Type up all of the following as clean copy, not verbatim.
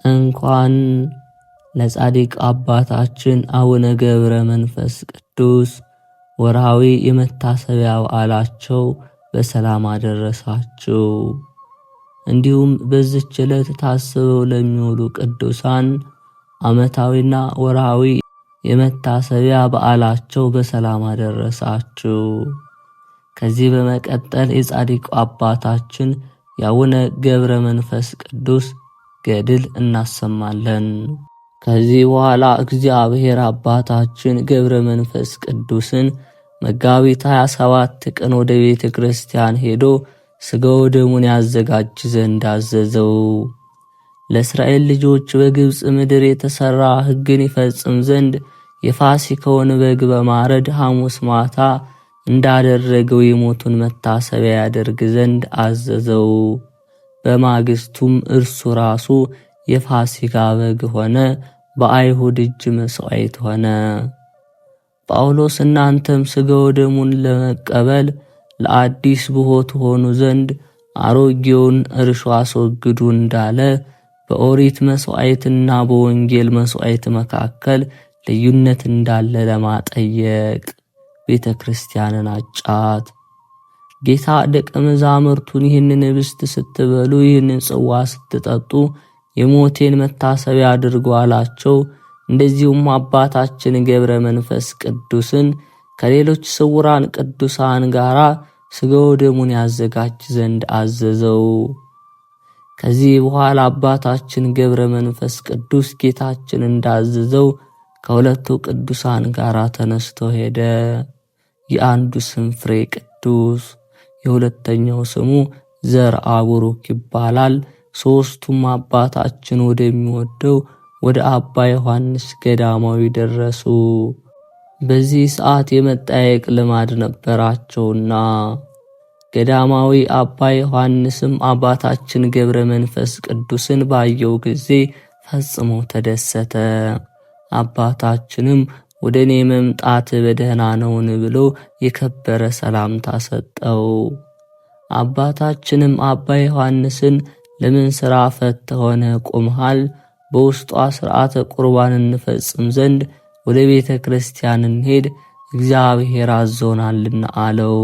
እንኳን ለጻድቅ አባታችን አቡነ ገብረ መንፈስ ቅዱስ ወርሃዊ የመታሰቢያ በዓላቸው በሰላም አደረሳችሁ። እንዲሁም በዚህች ዕለት ታስበው ለሚውሉ ቅዱሳን ዓመታዊና ወርሃዊ የመታሰቢያ በዓላቸው በሰላም አደረሳችሁ። ከዚህ በመቀጠል የጻድቁ አባታችን የአቡነ ገብረ መንፈስ ቅዱስ ገድል እናሰማለን። ከዚህ በኋላ እግዚአብሔር አባታችን ገብረ መንፈስ ቅዱስን መጋቢት 27 ቀን ወደ ቤተ ክርስቲያን ሄዶ ሥጋው ደሙን ያዘጋጅ ዘንድ አዘዘው። ለእስራኤል ልጆች በግብፅ ምድር የተሠራ ሕግን ይፈጽም ዘንድ የፋሲካውን በግ በማረድ ሐሙስ ማታ እንዳደረገው የሞቱን መታሰቢያ ያደርግ ዘንድ አዘዘው። በማግስቱም እርሱ ራሱ የፋሲካ በግ ሆነ፣ በአይሁድ እጅ መሥዋዕት ሆነ። ጳውሎስ እናንተም ሥጋው ደሙን ለመቀበል ለአዲስ ብሆት ሆኑ ዘንድ አሮጌውን እርሾ አስወግዱ እንዳለ በኦሪት መሥዋዕትና በወንጌል መሥዋዕት መካከል ልዩነት እንዳለ ለማጠየቅ ቤተ ክርስቲያንን አጫት። ጌታ ደቀ መዛሙርቱን ይህንን ኅብስት ስትበሉ ይህንን ጽዋ ስትጠጡ የሞቴን መታሰቢያ አድርጉ አላቸው። እንደዚሁም አባታችን ገብረ መንፈስ ቅዱስን ከሌሎች ስውራን ቅዱሳን ጋር ሥጋው ደሙን ያዘጋጅ ዘንድ አዘዘው። ከዚህ በኋላ አባታችን ገብረ መንፈስ ቅዱስ ጌታችን እንዳዘዘው ከሁለቱ ቅዱሳን ጋር ተነስቶ ሄደ። የአንዱ ስም ፍሬ ቅዱስ፣ የሁለተኛው ስሙ ዘርአ ቡሩክ ይባላል። ሦስቱም አባታችን ወደሚወደው ወደ አባ ዮሐንስ ገዳማዊ ደረሱ። በዚህ ሰዓት የመጠያየቅ ልማድ ነበራቸውና ገዳማዊ አባ ዮሐንስም አባታችን ገብረ መንፈስ ቅዱስን ባየው ጊዜ ፈጽሞ ተደሰተ። አባታችንም ወደ እኔ መምጣት በደህና ነውን ብሎ የከበረ ሰላምታ ሰጠው። አባታችንም አባ ዮሐንስን ለምን ሥራ ፈት ሆነ ቆምሃል? በውስጧ ሥርዓተ ቁርባን እንፈጽም ዘንድ ወደ ቤተ ክርስቲያን እንሄድ እግዚአብሔር አዞናልና አለው።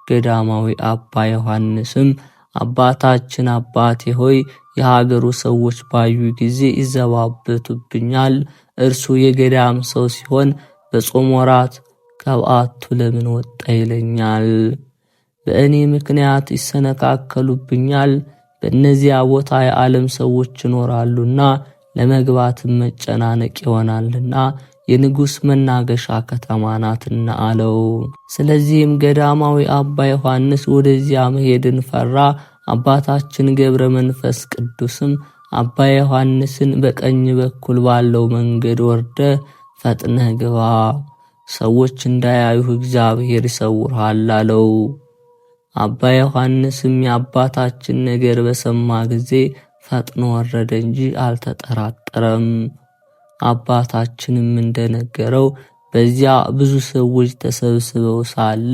ገዳማዊ አባ ዮሐንስም አባታችን አባቴ ሆይ የሀገሩ ሰዎች ባዩ ጊዜ ይዘባበቱብኛል። እርሱ የገዳም ሰው ሲሆን በጾም ወራት ከበዓቱ ለምን ወጣ ይለኛል። በእኔ ምክንያት ይሰነካከሉብኛል። በእነዚያ ቦታ የዓለም ሰዎች ይኖራሉና ለመግባትም መጨናነቅ ይሆናልና የንጉሥ መናገሻ ከተማ ናትና አለው። ስለዚህም ገዳማዊ አባ ዮሐንስ ወደዚያ መሄድን ፈራ። አባታችን ገብረ መንፈስ ቅዱስም አባ ዮሐንስን በቀኝ በኩል ባለው መንገድ ወርደ ፈጥነህ ግባ፣ ሰዎች እንዳያዩህ እግዚአብሔር ይሰውርሃል አለው። አባ ዮሐንስም የአባታችን ነገር በሰማ ጊዜ ፈጥኖ ወረደ እንጂ አልተጠራጠረም። አባታችንም እንደነገረው በዚያ ብዙ ሰዎች ተሰብስበው ሳለ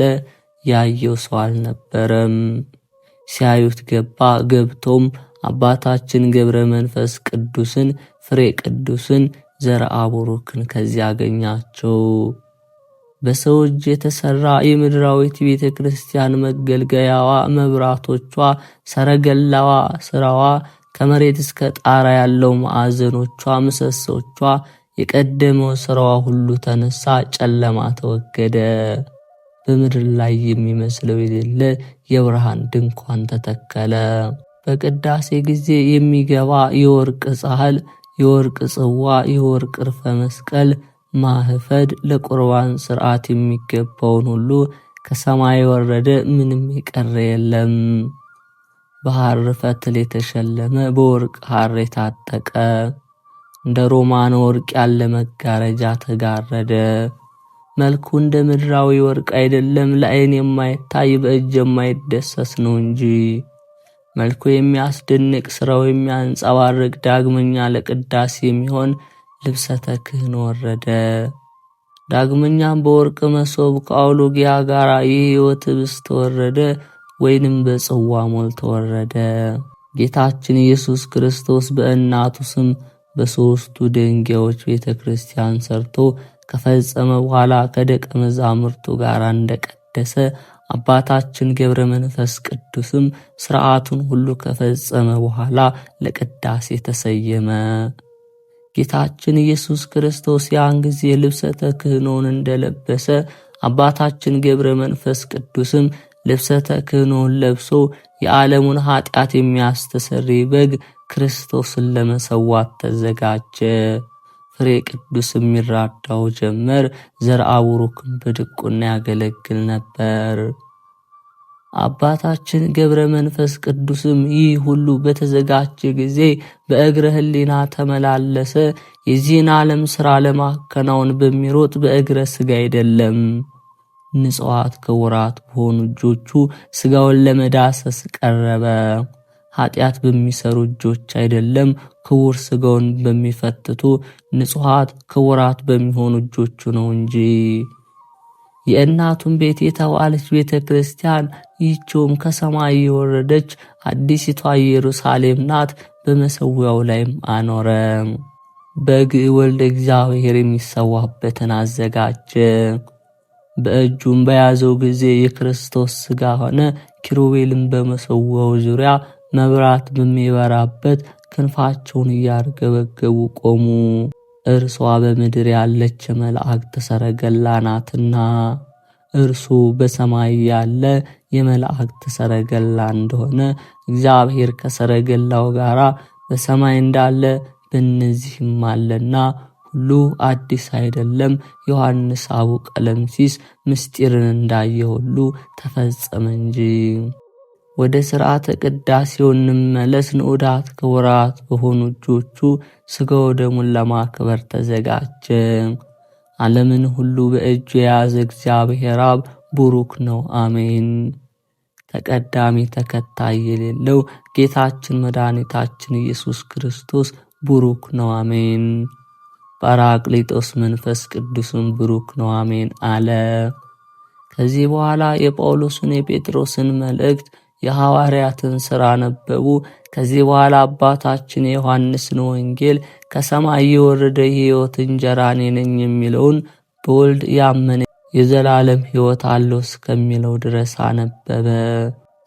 ያየው ሰው አልነበረም። ሲያዩት ገባ። ገብቶም አባታችን ገብረ መንፈስ ቅዱስን፣ ፍሬ ቅዱስን፣ ዘርአ ቡሩክን ከዚያ አገኛቸው። በሰው እጅ የተሠራ የምድራዊት ቤተ ክርስቲያን መገልገያዋ፣ መብራቶቿ፣ ሰረገላዋ፣ ሥራዋ ከመሬት እስከ ጣራ ያለው ማዕዘኖቿ፣ ምሰሶቿ፣ የቀደመው ሥራዋ ሁሉ ተነሳ፣ ጨለማ ተወገደ። በምድር ላይ የሚመስለው የሌለ የብርሃን ድንኳን ተተከለ። በቅዳሴ ጊዜ የሚገባ የወርቅ ጻሕል፣ የወርቅ ጽዋ፣ የወርቅ ዕርፈ መስቀል፣ ማህፈድ፣ ለቁርባን ሥርዓት የሚገባውን ሁሉ ከሰማይ ወረደ፣ ምንም የቀረ የለም። በሐር ፈትል የተሸለመ በወርቅ ሐር የታጠቀ እንደ ሮማን ወርቅ ያለ መጋረጃ ተጋረደ። መልኩ እንደ ምድራዊ ወርቅ አይደለም፣ ለዓይን የማይታይ በእጅ የማይደሰስ ነው እንጂ። መልኩ የሚያስደንቅ ሥራው የሚያንጸባርቅ ዳግመኛ ለቅዳሴ የሚሆን ልብሰ ተክህኖ ወረደ። ዳግመኛም በወርቅ መሶብ ከአውሎጊያ ጋር የሕይወት ኅብስት ተወረደ፣ ወይንም በጽዋ ሞልቶ ወረደ። ጌታችን ኢየሱስ ክርስቶስ በእናቱ ስም በሦስቱ ድንጋዮች ቤተ ክርስቲያን ሰርቶ ከፈጸመ በኋላ ከደቀ መዛሙርቱ ጋር እንደቀደሰ አባታችን ገብረ መንፈስ ቅዱስም ሥርዓቱን ሁሉ ከፈጸመ በኋላ ለቅዳሴ ተሰየመ። ጌታችን ኢየሱስ ክርስቶስ ያን ጊዜ ልብሰ ተክህኖን እንደለበሰ አባታችን ገብረ መንፈስ ቅዱስም ልብሰ ተክህኖን ለብሶ የዓለሙን ኃጢአት የሚያስተሰርይ በግ ክርስቶስን ለመሰዋት ተዘጋጀ። ፍሬ ቅዱስ የሚራዳው ጀመር። ዘርአ ቡሩክም በድቁና ያገለግል ነበር። አባታችን ገብረ መንፈስ ቅዱስም ይህ ሁሉ በተዘጋጀ ጊዜ በእግረ ሕሊና ተመላለሰ። የዚህን ዓለም ሥራ ለማከናወን በሚሮጥ በእግረ ሥጋ አይደለም፣ ንጹሐት ክቡራት በሆኑ እጆቹ ሥጋውን ለመዳሰስ ቀረበ። ኃጢአት በሚሰሩ እጆች አይደለም፣ ክቡር ሥጋውን በሚፈትቱ ንጹሐት ክቡራት በሚሆኑ እጆቹ ነው እንጂ። የእናቱን ቤት የተባለች ቤተ ክርስቲያን ይህችውም ከሰማይ የወረደች አዲሲቷ ኢየሩሳሌም ናት። በመሠዊያው ላይም አኖረ። በግ ወልደ እግዚአብሔር የሚሰዋበትን አዘጋጀ። በእጁም በያዘው ጊዜ የክርስቶስ ሥጋ ሆነ። ኪሩቤልም በመሠዊያው ዙሪያ መብራት በሚበራበት ክንፋቸውን እያርገበገቡ ቆሙ። እርሷ በምድር ያለች የመላእክት ሰረገላ ናትና፣ እርሱ በሰማይ ያለ የመላእክት ሰረገላ እንደሆነ እግዚአብሔር ከሰረገላው ጋር በሰማይ እንዳለ በእነዚህም አለና ሁሉ አዲስ አይደለም። ዮሐንስ አቡ ቀለምሲስ ምስጢርን እንዳየ ሁሉ ተፈጸመ እንጂ። ወደ ሥርዓተ ቅዳሴው እንመለስ። ንዑዳት ክቡራት በሆኑ እጆቹ ሥጋው ደሙን ለማክበር ተዘጋጀ። ዓለምን ሁሉ በእጁ የያዘ እግዚአብሔር አብ ቡሩክ ነው፣ አሜን። ተቀዳሚ ተከታይ የሌለው ጌታችን መድኃኒታችን ኢየሱስ ክርስቶስ ቡሩክ ነው፣ አሜን። ጰራቅሊጦስ መንፈስ ቅዱስም ቡሩክ ነው፣ አሜን አለ። ከዚህ በኋላ የጳውሎስን የጴጥሮስን መልእክት የሐዋርያትን ሥራ ነበቡ። ከዚህ በኋላ አባታችን የዮሐንስን ወንጌል ከሰማይ የወረደ የሕይወት እንጀራ እኔ ነኝ የሚለውን በወልድ ያመነ የዘላለም ሕይወት አለው እስከሚለው ድረስ አነበበ።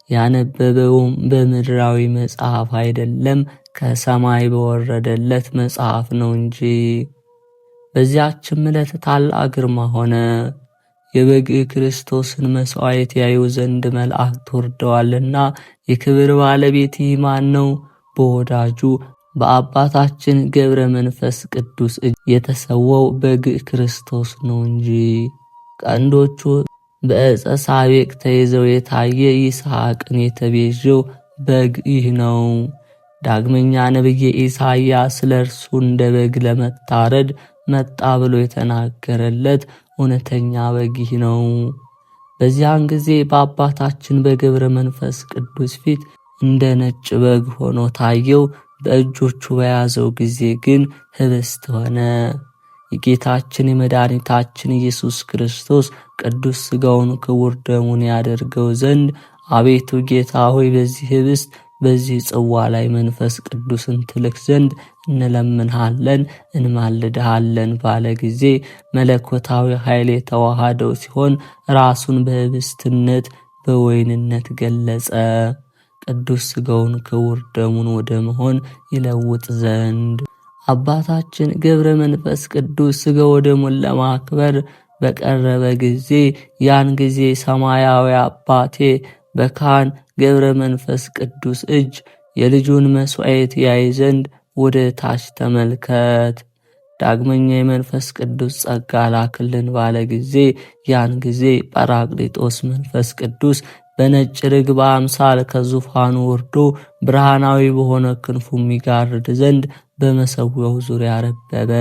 ያነበበውም በምድራዊ መጽሐፍ አይደለም፣ ከሰማይ በወረደለት መጽሐፍ ነው እንጂ። በዚያችም ዕለት ታላቅ ግርማ ሆነ። የበግ ክርስቶስን መሥዋዕት ያዩ ዘንድ መላእክት ወርደዋልና የክብር ባለቤት ማን ነው? በወዳጁ በአባታችን ገብረ መንፈስ ቅዱስ እጅ የተሰወው በግ ክርስቶስ ነው እንጂ። ቀንዶቹ በዕፀ ሳቤቅ ተይዘው የታየ ይስሐቅን የተቤዠው በግ ይህ ነው። ዳግመኛ ነቢየ ኢሳይያስ ስለ እርሱ እንደ በግ ለመታረድ መጣ ብሎ የተናገረለት እውነተኛ በግ ይህ ነው። በዚያን ጊዜ በአባታችን በገብረ መንፈስ ቅዱስ ፊት እንደ ነጭ በግ ሆኖ ታየው። በእጆቹ በያዘው ጊዜ ግን ኅብስት ሆነ። የጌታችን የመድኃኒታችን ኢየሱስ ክርስቶስ ቅዱስ ሥጋውን ክቡር ደሙን ያደርገው ዘንድ አቤቱ ጌታ ሆይ በዚህ ኅብስት በዚህ ጽዋ ላይ መንፈስ ቅዱስን ትልክ ዘንድ እንለምንሃለን እንማልድሃለን ባለ ጊዜ መለኮታዊ ኃይል የተዋሃደው ሲሆን ራሱን በኅብስትነት በወይንነት ገለጸ። ቅዱስ ሥጋውን ክቡር ደሙን ወደ መሆን ይለውጥ ዘንድ አባታችን ገብረ መንፈስ ቅዱስ ሥጋው ደሙን ለማክበር በቀረበ ጊዜ ያን ጊዜ ሰማያዊ አባቴ በካህን ገብረ መንፈስ ቅዱስ እጅ የልጁን መሥዋዕት ያይ ዘንድ ወደ ታች ተመልከት፣ ዳግመኛ የመንፈስ ቅዱስ ጸጋ ላክልን ባለ ጊዜ ያን ጊዜ ጰራቅሊጦስ መንፈስ ቅዱስ በነጭ ርግብ አምሳል ከዙፋኑ ወርዶ ብርሃናዊ በሆነ ክንፉ የሚጋርድ ዘንድ በመሠዊያው ዙሪያ ረበበ።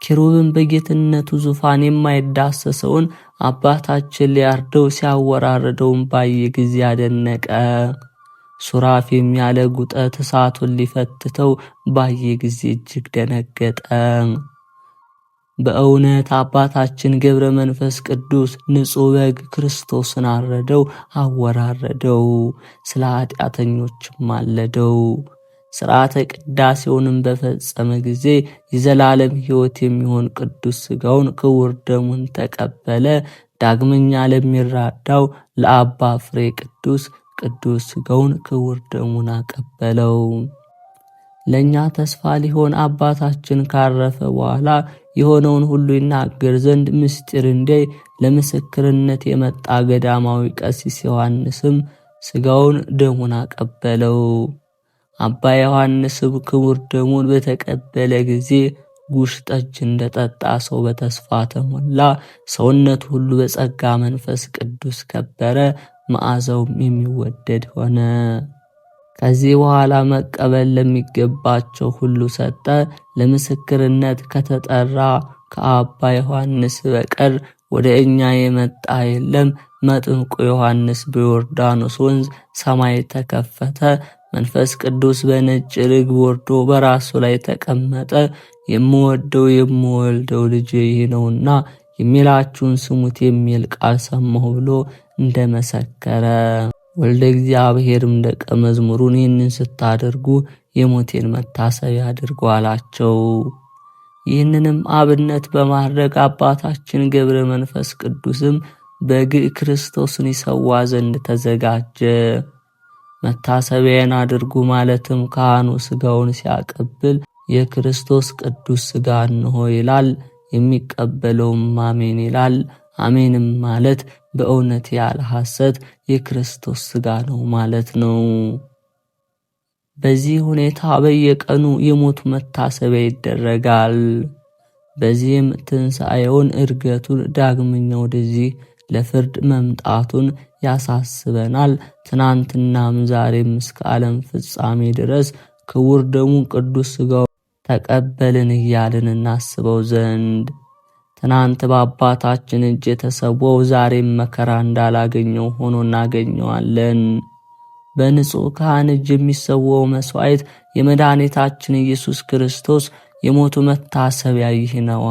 ኪሩብም በጌትነቱ ዙፋን የማይዳሰሰውን አባታችን ሊያርደው ሲያወራረደውን ባየ ጊዜ አደነቀ። ሱራፌም ያለ ጉጠት እሳቱን ሊፈትተው ባየ ጊዜ እጅግ ደነገጠ። በእውነት አባታችን ገብረ መንፈስ ቅዱስ ንጹሕ በግ ክርስቶስን አረደው፣ አወራረደው፣ ስለ ኃጢአተኞችም ማለደው። ሥርዓተ ቅዳሴውንም በፈጸመ ጊዜ የዘላለም ሕይወት የሚሆን ቅዱስ ሥጋውን ክቡር ደሙን ተቀበለ። ዳግመኛ ለሚራዳው ለአባ ፍሬ ቅዱስ ሥጋውን ክቡር ደሙን አቀበለው። ለእኛ ተስፋ ሊሆን አባታችን ካረፈ በኋላ የሆነውን ሁሉ ይናገር ዘንድ ምስጢር እንዲያይ ለምስክርነት የመጣ ገዳማዊ ቀሲስ ዮሐንስም ሥጋውን ደሙን አቀበለው። አባ ዮሐንስም ክቡር ደሙን በተቀበለ ጊዜ ጉሽ ጠጅ እንደጠጣ ሰው በተስፋ ተሞላ። ሰውነቱ ሁሉ በጸጋ መንፈስ ቅዱስ ከበረ፣ መዓዛውም የሚወደድ ሆነ። ከዚህ በኋላ መቀበል ለሚገባቸው ሁሉ ሰጠ። ለምስክርነት ከተጠራ ከአባ ዮሐንስ በቀር ወደ እኛ የመጣ የለም። መጥምቁ ዮሐንስ በዮርዳኖስ ወንዝ ሰማይ ተከፈተ፣ መንፈስ ቅዱስ በነጭ ርግብ ወርዶ በራሱ ላይ ተቀመጠ። የምወደው የምወልደው ልጄ ይህ ነውና የሚላችሁን ስሙት የሚል ቃል ሰማሁ ብሎ እንደመሰከረ፣ ወልደ እግዚአብሔርም ደቀ መዝሙሩን ይህንን ስታደርጉ የሞቴን መታሰቢያ አድርጉ አላቸው። ይህንንም አብነት በማድረግ አባታችን ገብረ መንፈስ ቅዱስም በግ ክርስቶስን ይሰዋ ዘንድ ተዘጋጀ። መታሰቢያን አድርጉ ማለትም ካህኑ ሥጋውን ሲያቀብል የክርስቶስ ቅዱስ ሥጋ እንሆ ይላል። የሚቀበለውም አሜን ይላል። አሜንም ማለት በእውነት ያለ ሐሰት የክርስቶስ ሥጋ ነው ማለት ነው። በዚህ ሁኔታ በየቀኑ የሞቱ መታሰቢያ ይደረጋል። በዚህም ትንሣኤውን፣ ዕርገቱን፣ ዳግመኛ ወደዚህ ለፍርድ መምጣቱን ያሳስበናል። ትናንትናም ዛሬም እስከ ዓለም ፍጻሜ ድረስ ክቡር ደሙን ቅዱስ ሥጋው ተቀበልን እያልን እናስበው ዘንድ ትናንት በአባታችን እጅ የተሰዋው ዛሬም መከራ እንዳላገኘው ሆኖ እናገኘዋለን። በንጹሕ ካህን እጅ የሚሰዋው መሥዋዕት የመድኃኒታችን ኢየሱስ ክርስቶስ የሞቱ መታሰቢያ ይህ ነዋ።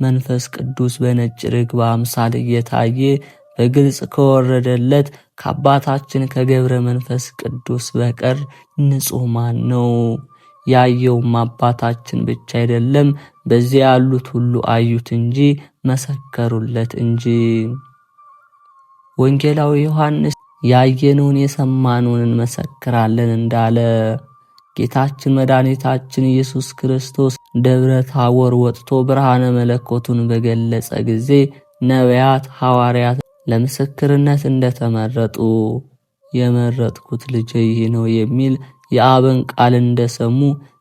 መንፈስ ቅዱስ በነጭ ርግብ አምሳል እየታየ በግልጽ ከወረደለት ከአባታችን ከገብረ መንፈስ ቅዱስ በቀር ንጹሕ ማን ነው? ያየውም አባታችን ብቻ አይደለም፣ በዚያ ያሉት ሁሉ አዩት እንጂ መሰከሩለት እንጂ። ወንጌላዊ ዮሐንስ ያየነውን የሰማነውን እንመሰክራለን እንዳለ ጌታችን መድኃኒታችን ኢየሱስ ክርስቶስ ደብረ ታቦር ወጥቶ ብርሃነ መለኮቱን በገለጸ ጊዜ ነቢያት፣ ሐዋርያት ለምስክርነት እንደተመረጡ የመረጥኩት ልጄ ይህ ነው የሚል የአብን ቃል እንደሰሙ፣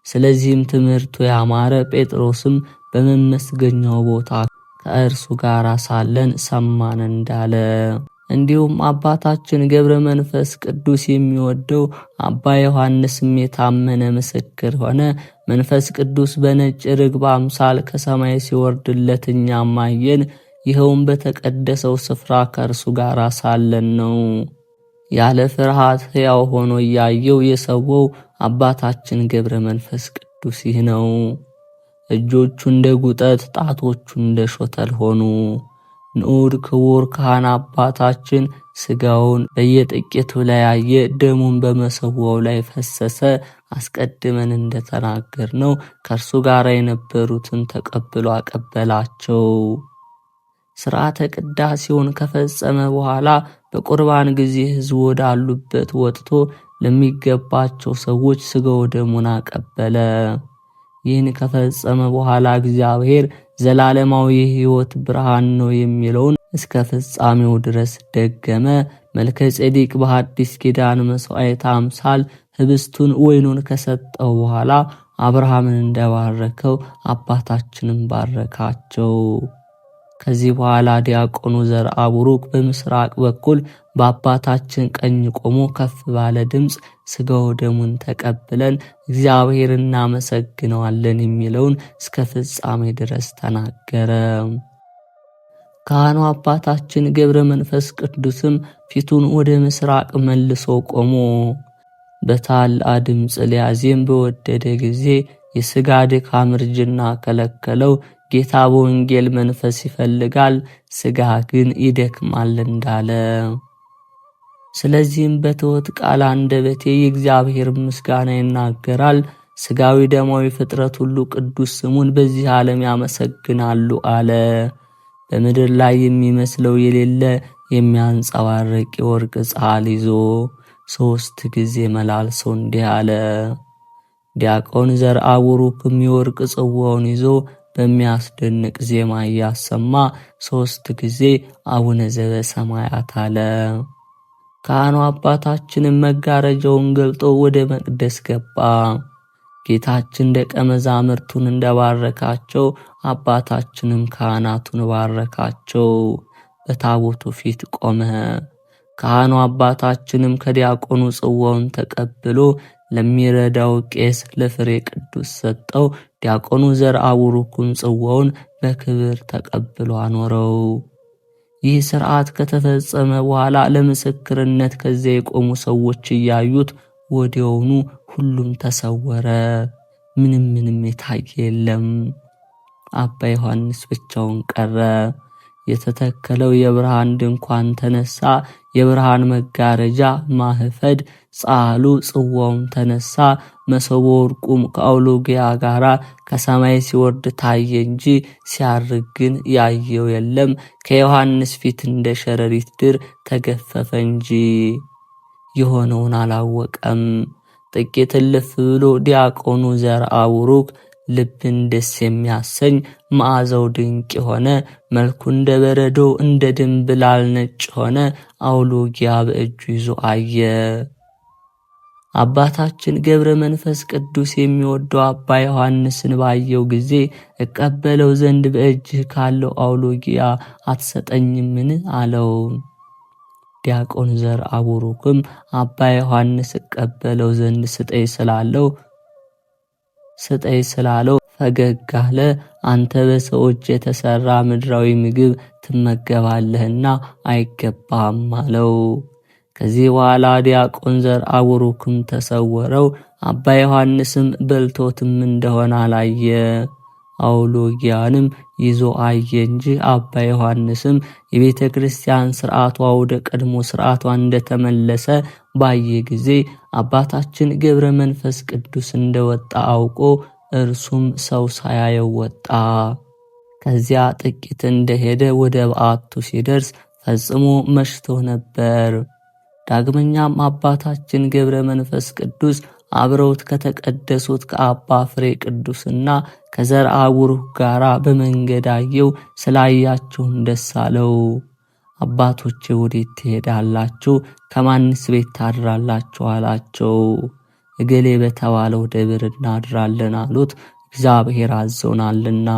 ስለዚህም ትምህርቱ ያማረ ጴጥሮስም በመመስገኛው ቦታ ከእርሱ ጋር ሳለን ሰማን እንዳለ፣ እንዲሁም አባታችን ገብረ መንፈስ ቅዱስ የሚወደው አባ ዮሐንስም የታመነ ምስክር ሆነ። መንፈስ ቅዱስ በነጭ ርግብ አምሳል ከሰማይ ሲወርድለት እኛም አየን። ይኸውም በተቀደሰው ስፍራ ከእርሱ ጋር ሳለን ነው። ያለ ፍርሃት ሕያው ሆኖ እያየው የሰወው አባታችን ገብረ መንፈስ ቅዱስ ይህ ነው። እጆቹ እንደ ጉጠት፣ ጣቶቹ እንደ ሾተል ሆኑ። ንዑድ ክቡር ካህን አባታችን ሥጋውን በየጥቂቱ ለያየ፣ ደሙን በመሰዋው ላይ ፈሰሰ። አስቀድመን እንደተናገርነው ከእርሱ ጋር የነበሩትን ተቀብሎ አቀበላቸው። ሥርዓተ ቅዳሴውን ከፈጸመ በኋላ በቁርባን ጊዜ ሕዝቡ ወዳሉበት ወጥቶ ለሚገባቸው ሰዎች ሥጋው ደሙን አቀበለ። ይህን ከፈጸመ በኋላ እግዚአብሔር ዘላለማዊ የሕይወት ብርሃን ነው የሚለውን እስከ ፍጻሜው ድረስ ደገመ። መልከ ጼዴቅ በሐዲስ ኪዳን መሥዋዕት አምሳል ህብስቱን ወይኑን ከሰጠው በኋላ አብርሃምን እንደባረከው አባታችንም ባረካቸው። ከዚህ በኋላ ዲያቆኑ ዘርአ ቡሩክ በምስራቅ በኩል በአባታችን ቀኝ ቆሞ ከፍ ባለ ድምፅ ሥጋው ደሙን ተቀብለን እግዚአብሔር እናመሰግነዋለን የሚለውን እስከ ፍጻሜ ድረስ ተናገረ። ካህኑ አባታችን ገብረ መንፈስ ቅዱስም ፊቱን ወደ ምስራቅ መልሶ ቆሞ በታላቅ ድምፅ ሊያዜም በወደደ ጊዜ የሥጋ ድካም እርጅና ከለከለው። ጌታ በወንጌል መንፈስ ይፈልጋል፣ ሥጋ ግን ይደክማል እንዳለ። ስለዚህም በትሑት ቃል አንደበቴ የእግዚአብሔር ምስጋና ይናገራል። ሥጋዊ ደማዊ ፍጥረት ሁሉ ቅዱስ ስሙን በዚህ ዓለም ያመሰግናሉ አለ። በምድር ላይ የሚመስለው የሌለ የሚያንጸባርቅ የወርቅ ጻል ይዞ 3 ጊዜ መላልሶ እንዲህ አለ። ዲያቆን ዘርአቡሩክም የወርቅ ጽዋውን ይዞ በሚያስደንቅ ዜማ እያሰማ 3 ጊዜ አቡነ ዘበሰማያት አለ። ካህኑ አባታችንም መጋረጃውን ገልጦ ወደ መቅደስ ገባ። ጌታችን ደቀ መዛሙርቱን እንደባረካቸው አባታችንም ካህናቱን ባረካቸው። በታቦቱ ፊት ቆመ። ካህኑ አባታችንም ከዲያቆኑ ጽዋውን ተቀብሎ ለሚረዳው ቄስ ለፍሬ ቅዱስ ሰጠው። ዲያቆኑ ዘርአቡሩክም ጽዋውን በክብር ተቀብሎ አኖረው። ይህ ሥርዓት ከተፈጸመ በኋላ ለምስክርነት ከዚያ የቆሙ ሰዎች እያዩት ወዲያውኑ ሁሉም ተሰወረ። ምንም የታየ የለም። አባ ዮሐንስ ብቻውን ቀረ። የተተከለው የብርሃን ድንኳን ተነሳ። የብርሃን መጋረጃ ማህፈድ ጻሉ ጽዋውም ተነሳ። መሶበ ወርቁም ከአውሎጊያ ጋር ከሰማይ ሲወርድ ታየ እንጂ ሲያርግ ግን ያየው የለም። ከዮሐንስ ፊት እንደ ሸረሪት ድር ተገፈፈ እንጂ የሆነውን አላወቀም። ጥቂት እልፍ ብሎ ዲያቆኑ ዘርአቡሩክ ልብን ደስ የሚያሰኝ መዓዛው ድንቅ የሆነ መልኩ እንደ በረዶ እንደ ድንብላል ነጭ ሆነ አውሎጊያ በእጁ ይዞ አየ። አባታችን ገብረ መንፈስ ቅዱስ የሚወደው አባ ዮሐንስን ባየው ጊዜ እቀበለው ዘንድ በእጅህ ካለው አውሎጊያ አትሰጠኝምን? አለው። ዲያቆን ዘርአቡሩክም አባ ዮሐንስ እቀበለው ዘንድ ስጠኝ ስላለው ፈገግ አለ። አንተ በሰው እጅ የተሰራ ምድራዊ ምግብ ትመገባለህና አይገባም አለው። ከዚህ በኋላ ዲያቆን ዘርአቡሩክም ተሰወረው። አባ ዮሐንስም በልቶትም እንደሆነ አላየ። አውሎጊያንም ይዞ አየ እንጂ አባ ዮሐንስም የቤተ ክርስቲያን ሥርዓቷ ወደ ቀድሞ ሥርዓቷ እንደተመለሰ ባየ ጊዜ አባታችን ገብረ መንፈስ ቅዱስ እንደወጣ አውቆ እርሱም ሰው ሳያየው ወጣ። ከዚያ ጥቂት እንደሄደ ወደ በዓቱ ሲደርስ ፈጽሞ መሽቶ ነበር። ዳግመኛም አባታችን ገብረ መንፈስ ቅዱስ አብረውት ከተቀደሱት ከአባ ፍሬ ቅዱስና ከዘርአቡሩክ ጋር በመንገድ አየው። ስላያቸውም ደስ አለው። አባቶቼ ወዴት ትሄዳላችሁ? ከማንስ ቤት ታድራላችሁ? አላቸው። እገሌ በተባለው ደብር እናድራለን አሉት። እግዚአብሔር አዞናልና።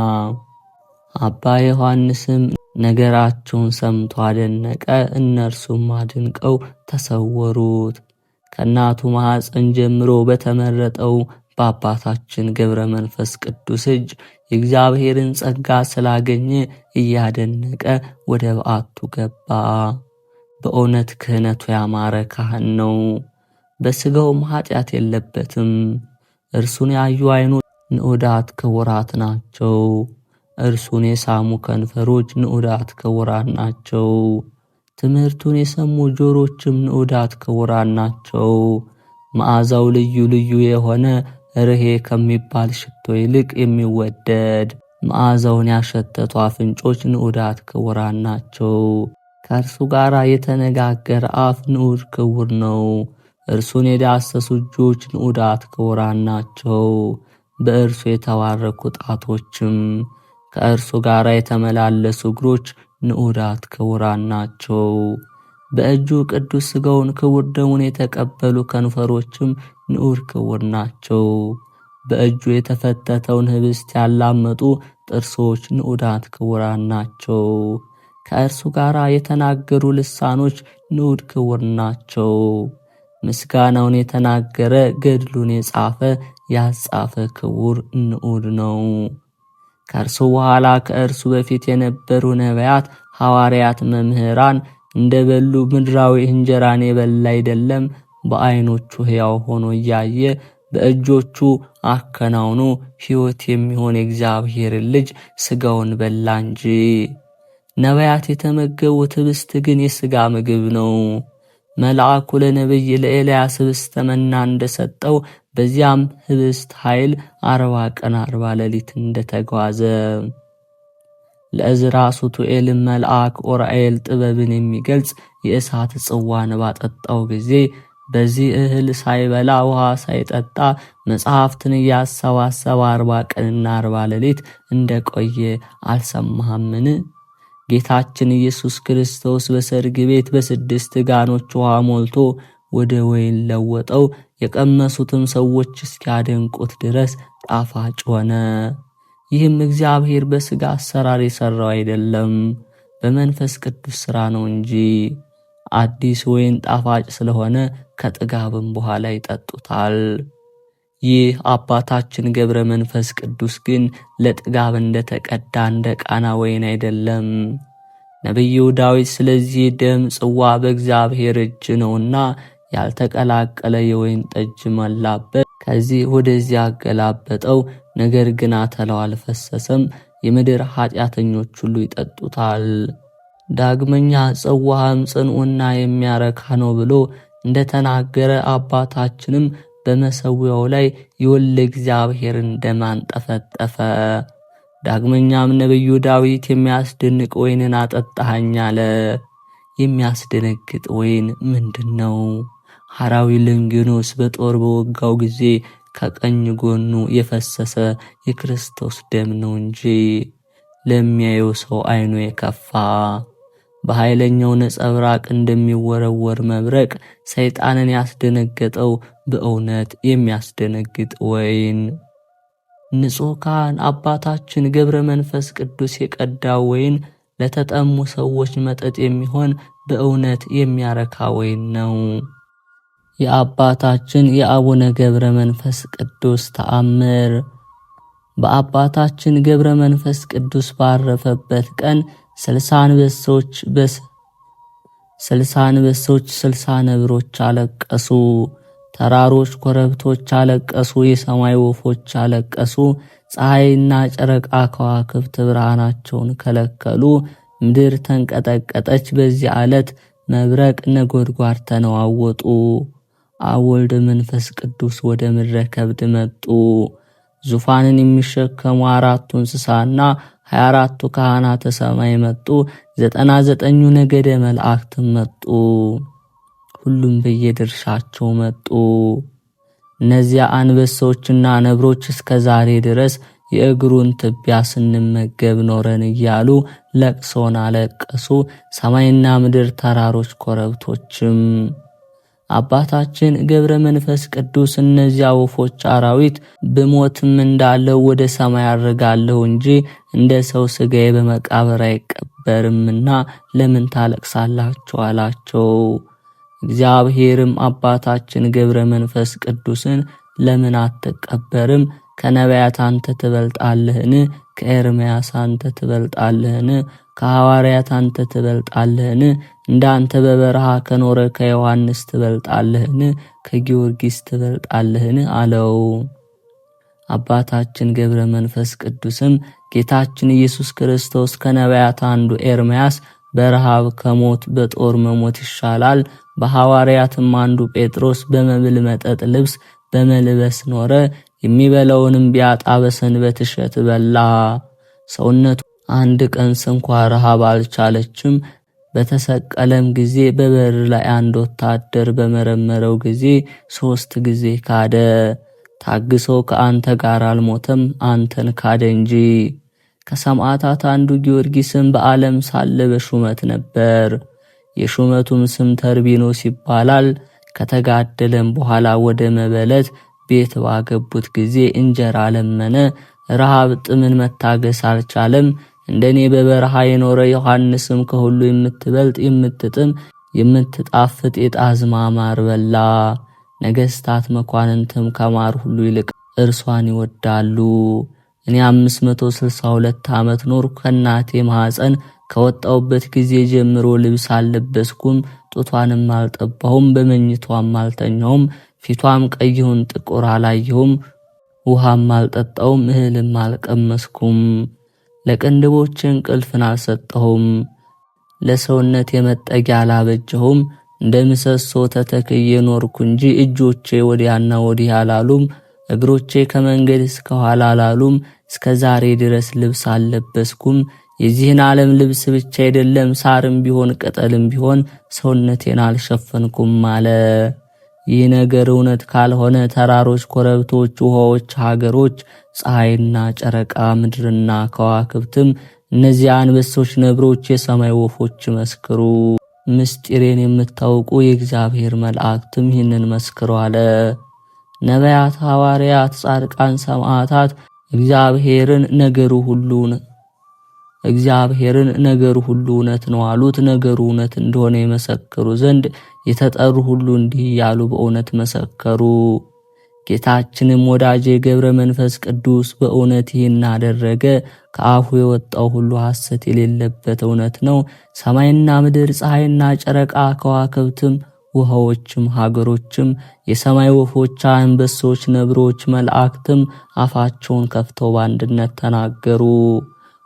አባ ዮሐንስም ነገራቸውን ሰምቶ አደነቀ። እነርሱም አድንቀው ተሰወሩት። ከእናቱ ማኅፀን ጀምሮ በተመረጠው በአባታችን ገብረ መንፈስ ቅዱስ እጅ የእግዚአብሔርን ጸጋ ስላገኘ እያደነቀ ወደ በዓቱ ገባ። በእውነት ክህነቱ ያማረ ካህን ነው። በሥጋውም ኃጢአት የለበትም። እርሱን ያዩ ዓይኖች ንዑዳት ክቡራት ናቸው። እርሱን የሳሙ ከንፈሮች ንዑዳት ክቡራን ናቸው። ትምህርቱን የሰሙ ጆሮችም ንዑዳት ክቡራን ናቸው። መዓዛው ልዩ ልዩ የሆነ ርሄ ከሚባል ሽቶ ይልቅ የሚወደድ መዓዛውን ያሸተቱ አፍንጮች ንዑዳት ክቡራን ናቸው። ከእርሱ ጋር የተነጋገረ አፍ ንዑድ ክቡር ነው። እርሱን የዳሰሱ እጆች ንዑዳት ክቡራን ናቸው። በእርሱ የተባረኩ ጣቶችም ከእርሱ ጋር የተመላለሱ እግሮች ንዑዳት ክቡራን ናቸው። በእጁ ቅዱስ ሥጋውን ክቡር ደሙን የተቀበሉ ከንፈሮችም ንዑድ ክቡር ናቸው። በእጁ የተፈተተውን ህብስት ያላመጡ ጥርሶች ንዑዳት ክቡራን ናቸው። ከእርሱ ጋር የተናገሩ ልሳኖች ንዑድ ክቡር ናቸው። ምስጋናውን የተናገረ ገድሉን የጻፈ ያጻፈ ክቡር ንዑድ ነው። ከእርሱ በኋላ ከእርሱ በፊት የነበሩ ነቢያት፣ ሐዋርያት፣ መምህራን እንደበሉ ምድራዊ እንጀራን የበላ አይደለም በዓይኖቹ ሕያው ሆኖ እያየ በእጆቹ አከናውኖ ሕይወት የሚሆን የእግዚአብሔርን ልጅ ሥጋውን በላ እንጂ። ነቢያት የተመገቡት ኅብስት ግን የሥጋ ምግብ ነው። መልአኩ ለነቢይ ለኤልያስ ኅብስተ መና እንደሰጠው በዚያም ኅብስት ኃይል 40 ቀን 40 ሌሊት እንደተጓዘ ለዕዝራ ሱቱኤል መልአክ ኡራኤል ጥበብን የሚገልጽ የእሳት ጽዋን ባጠጣው ጊዜ በዚህ እህል ሳይበላ ውሃ ሳይጠጣ መጽሐፍትን እያሰባሰበ 40 ቀንና 40 ሌሊት እንደቆየ አልሰማህምን? ጌታችን ኢየሱስ ክርስቶስ በሰርግ ቤት በ6 ጋኖች ውሃ ሞልቶ ወደ ወይን ለወጠው። የቀመሱትም ሰዎች እስኪያደንቁት ድረስ ጣፋጭ ሆነ። ይህም እግዚአብሔር በሥጋ አሰራር የሠራው አይደለም፣ በመንፈስ ቅዱስ ሥራ ነው እንጂ። አዲስ ወይን ጣፋጭ ስለሆነ ከጥጋብም በኋላ ይጠጡታል። ይህ አባታችን ገብረ መንፈስ ቅዱስ ግን ለጥጋብ እንደተቀዳ እንደ ቃና ወይን አይደለም። ነቢዩ ዳዊት ስለዚህ ደም ጽዋ በእግዚአብሔር እጅ ነውና ያልተቀላቀለ የወይን ጠጅ መላበት፣ ከዚህ ወደዚያ አገላበጠው፣ ነገር ግን አተላው አልፈሰሰም፣ የምድር ኃጢአተኞች ሁሉ ይጠጡታል። ዳግመኛ ጽዋህም ጽኑዕና የሚያረካ ነው ብሎ እንደተናገረ አባታችንም በመሠዊያው ላይ የወልደ እግዚአብሔርን ደም አንጠፈጠፈ። ዳግመኛም ነቢዩ ዳዊት የሚያስደንቅ ወይንን አጠጣኸኝ አለ። የሚያስደነግጥ ወይን ምንድን ነው? ሐራዊ ልንግኖስ በጦር በወጋው ጊዜ ከቀኝ ጎኑ የፈሰሰ የክርስቶስ ደም ነው እንጂ ለሚያየው ሰው ዓይኑ የከፋ በኃይለኛው ነጸብራቅ እንደሚወረወር መብረቅ ሰይጣንን ያስደነገጠው በእውነት የሚያስደነግጥ ወይን። ንጹሕ ካህን አባታችን ገብረ መንፈስ ቅዱስ የቀዳው ወይን ለተጠሙ ሰዎች መጠጥ የሚሆን በእውነት የሚያረካ ወይን ነው። የአባታችን የአቡነ ገብረ መንፈስ ቅዱስ ተአምር። በአባታችን ገብረ መንፈስ ቅዱስ ባረፈበት ቀን 60 አንበሶች 60 ነብሮች አለቀሱ። ተራሮች ኮረብቶች አለቀሱ። የሰማይ ወፎች አለቀሱ። ፀሐይና ጨረቃ ከዋክብት ብርሃናቸውን ከለከሉ። ምድር ተንቀጠቀጠች። በዚህ ዕለት መብረቅ ነጎድጓድ ተነዋወጡ። አብ ወልድ መንፈስ ቅዱስ ወደ ምድረ ከብድ መጡ። ዙፋንን የሚሸከሙ 4ቱ እንስሳና 24ቱ ካህናተ ሰማይ መጡ። 99ኙ ነገደ መላእክት መጡ። ሁሉም በየድርሻቸው መጡ። እነዚያ አንበሶችና ነብሮች እስከ ዛሬ ድረስ የእግሩን ትቢያ ስንመገብ ኖረን እያሉ ለቅሶን አለቀሱ። ሰማይና ምድር፣ ተራሮች፣ ኮረብቶችም። አባታችን ገብረ መንፈስ ቅዱስ እነዚያ ወፎች፣ አራዊት ብሞትም እንዳለው ወደ ሰማይ አርጋለሁ እንጂ እንደ ሰው ሥጋዬ በመቃብር አይቀበርምና ለምን ታለቅሳላችሁ አላቸው። እግዚአብሔርም አባታችን ገብረ መንፈስ ቅዱስን ለምን አትቀበርም? ከነቢያት አንተ ትበልጣለህን? ከኤርምያስ አንተ ትበልጣለህን? ከሐዋርያት አንተ ትበልጣለህን? እንዳንተ በበረሃ ከኖረ ከዮሐንስ ትበልጣለህን? ከጊዮርጊስ ትበልጣለህን? አለው። አባታችን ገብረ መንፈስ ቅዱስም ጌታችን ኢየሱስ ክርስቶስ ከነቢያት አንዱ ኤርምያስ በረሃብ ከሞት በጦር መሞት ይሻላል፣ በሐዋርያትም አንዱ ጴጥሮስ በመብል መጠጥ ልብስ በመልበስ ኖረ፣ የሚበላውንም ቢያጣ በሰንበት እሸት በላ። ሰውነቱ አንድ ቀን ስንኳ ረሃብ አልቻለችም። በተሰቀለም ጊዜ በበር ላይ አንድ ወታደር በመረመረው ጊዜ 3 ጊዜ ካደ። ታግሶ ከአንተ ጋር አልሞተም፣ አንተን ካደ እንጂ። ከሰማዕታት አንዱ ጊዮርጊስም በዓለም ሳለ በሹመት ነበር። የሹመቱም ስም ተርቢኖስ ይባላል። ከተጋደለም በኋላ ወደ መበለት ቤት ባገቡት ጊዜ እንጀራ ለመነ። ረሃብ ጥምን መታገስ አልቻለም። እንደኔ በበረሃ የኖረ ዮሐንስም ከሁሉ የምትበልጥ የምትጥም የምትጣፍጥ የጣዝማ ማር በላ። ነገሥታት መኳንንትም ከማር ሁሉ ይልቅ እርሷን ይወዳሉ። እኔ 562 ዓመት ኖርኩ። ከእናቴ ማኅፀን ከወጣውበት ጊዜ ጀምሮ ልብስ አልለበስኩም፣ ጡቷንም አልጠባሁም፣ በመኝቷም አልተኛውም። ፊቷም ቀይሁን ጥቁር አላየሁም። ውሃም አልጠጣውም፣ እህልም አልቀመስኩም። ለቅንድቦቼ እንቅልፍን አልሰጠሁም፣ ለሰውነት የመጠጊያ አላበጀሁም። እንደ ምሰሶ ተተክዬ ኖርኩ እንጂ እጆቼ ወዲያና ወዲህ አላሉም፣ እግሮቼ ከመንገድ እስከ ኋላ አላሉም። እስከ ዛሬ ድረስ ልብስ አልለበስኩም። የዚህን ዓለም ልብስ ብቻ አይደለም፣ ሳርም ቢሆን ቅጠልም ቢሆን ሰውነቴን አልሸፈንኩም አለ። ይህ ነገር እውነት ካልሆነ ተራሮች፣ ኮረብቶች፣ ውሃዎች፣ ሀገሮች፣ ፀሐይና ጨረቃ፣ ምድርና ከዋክብትም፣ እነዚህ አንበሶች፣ ነብሮች፣ የሰማይ ወፎች መስክሩ። ምስጢሬን የምታውቁ የእግዚአብሔር መላእክትም ይህንን መስክሩ አለ። ነቢያት፣ ሐዋርያት፣ ጻድቃን፣ ሰማዕታት እግዚአብሔርን ነገሩ ሁሉ እውነት ነው አሉት። ነገሩ እውነት እንደሆነ የመሰክሩ ዘንድ የተጠሩ ሁሉ እንዲህ ያሉ በእውነት መሰከሩ። ጌታችንም ወዳጄ ገብረ መንፈስ ቅዱስ በእውነት ይህን አደረገ። ከአፉ የወጣው ሁሉ ሐሰት የሌለበት እውነት ነው። ሰማይና ምድር፣ ፀሐይና ጨረቃ፣ ከዋክብትም፣ ውሃዎችም፣ ሀገሮችም፣ የሰማይ ወፎች፣ አንበሶች፣ ነብሮች፣ መላእክትም አፋቸውን ከፍተው በአንድነት ተናገሩ።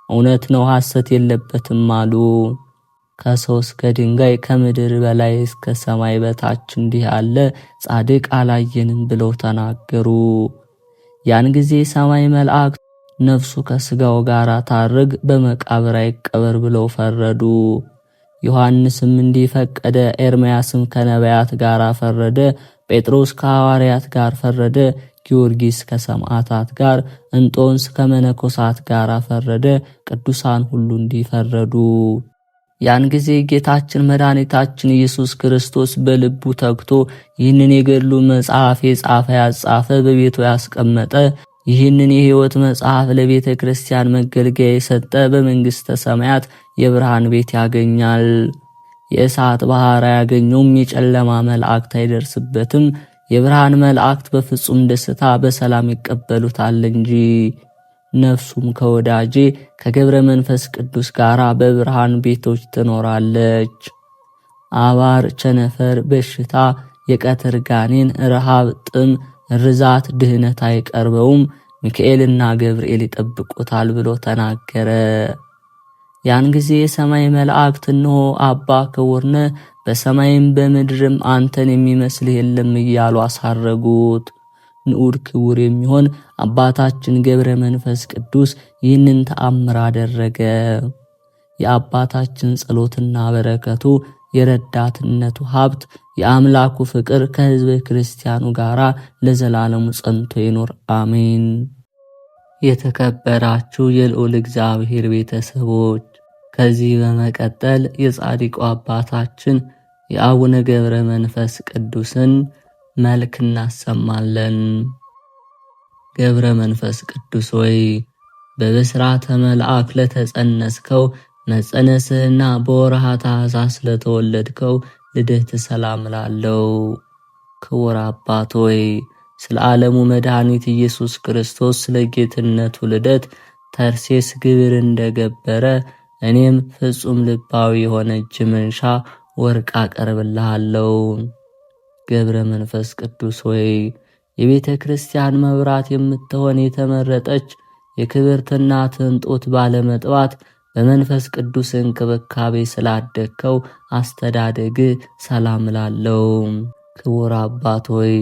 እውነት ነው፣ ሐሰት የለበትም አሉ። ከሰው እስከ ድንጋይ፣ ከምድር በላይ እስከ ሰማይ በታች እንዲህ ያለ ጻድቅ አላየንም ብለው ተናገሩ። ያን ጊዜ ሰማይ መላእክት ነፍሱ ከስጋው ጋር ታርግ፣ በመቃብር አይቀበር ብለው ፈረዱ። ዮሐንስም እንዲህ ፈቀደ። ኤርምያስም ከነቢያት ጋር ፈረደ። ጴጥሮስ ከሐዋርያት ጋር ፈረደ። ጊዮርጊስ ከሰማዕታት ጋር፣ እንጦንስ ከመነኮሳት ጋር ፈረደ። ቅዱሳን ሁሉ እንዲፈረዱ። ያን ጊዜ ጌታችን መድኃኒታችን ኢየሱስ ክርስቶስ በልቡ ተግቶ ይህንን የገድሉ መጽሐፍ የጻፈ ያጻፈ በቤቱ ያስቀመጠ ይህንን የሕይወት መጽሐፍ ለቤተ ክርስቲያን መገልገያ የሰጠ በመንግሥተ ሰማያት የብርሃን ቤት ያገኛል። የእሳት ባሕር አያገኘውም፣ የጨለማ መላእክት አይደርስበትም። የብርሃን መላእክት በፍጹም ደስታ በሰላም ይቀበሉታል እንጂ። ነፍሱም ከወዳጄ ከገብረ መንፈስ ቅዱስ ጋር በብርሃን ቤቶች ትኖራለች። አባር፣ ቸነፈር፣ በሽታ፣ የቀትር ጋኔን፣ ረሃብ፣ ጥም፣ ርዛት፣ ድህነት አይቀርበውም። ሚካኤልና ገብርኤል ይጠብቁታል ብሎ ተናገረ። ያን ጊዜ የሰማይ መላእክት እነሆ አባ ክቡርነ፣ በሰማይም በምድርም አንተን የሚመስልህ የለም እያሉ አሳረጉት። ንዑድ ክቡር የሚሆን አባታችን ገብረ መንፈስ ቅዱስ ይህንን ተአምር አደረገ። የአባታችን ጸሎትና በረከቱ የረዳትነቱ ሀብት የአምላኩ ፍቅር ከሕዝበ ክርስቲያኑ ጋር ለዘላለሙ ጸንቶ ይኖር አሜን። የተከበራችሁ የልዑል እግዚአብሔር ቤተሰቦች፣ ከዚህ በመቀጠል የጻድቁ አባታችን የአቡነ ገብረ መንፈስ ቅዱስን መልክ እናሰማለን። ገብረ መንፈስ ቅዱስ ሆይ በብስራተ መልአክ ለተጸነስከው መጸነስህና በወርሃ ታኅሳስ ለተወለድከው ልደት ሰላም ላለው። ክቡር አባት ሆይ ስለ ዓለሙ መድኃኒት ኢየሱስ ክርስቶስ ስለ ጌትነቱ ልደት ተርሴስ ግብር እንደገበረ እኔም ፍጹም ልባዊ የሆነ እጅ መንሻ ወርቅ አቀርብልሃለሁ። ገብረ መንፈስ ቅዱስ ሆይ የቤተ ክርስቲያን መብራት የምትሆን የተመረጠች የክብርት እናትህን ጡት ባለመጥባት በመንፈስ ቅዱስ እንክብካቤ ስላደግከው አስተዳደግ ሰላም ላለው። ክቡር አባት ሆይ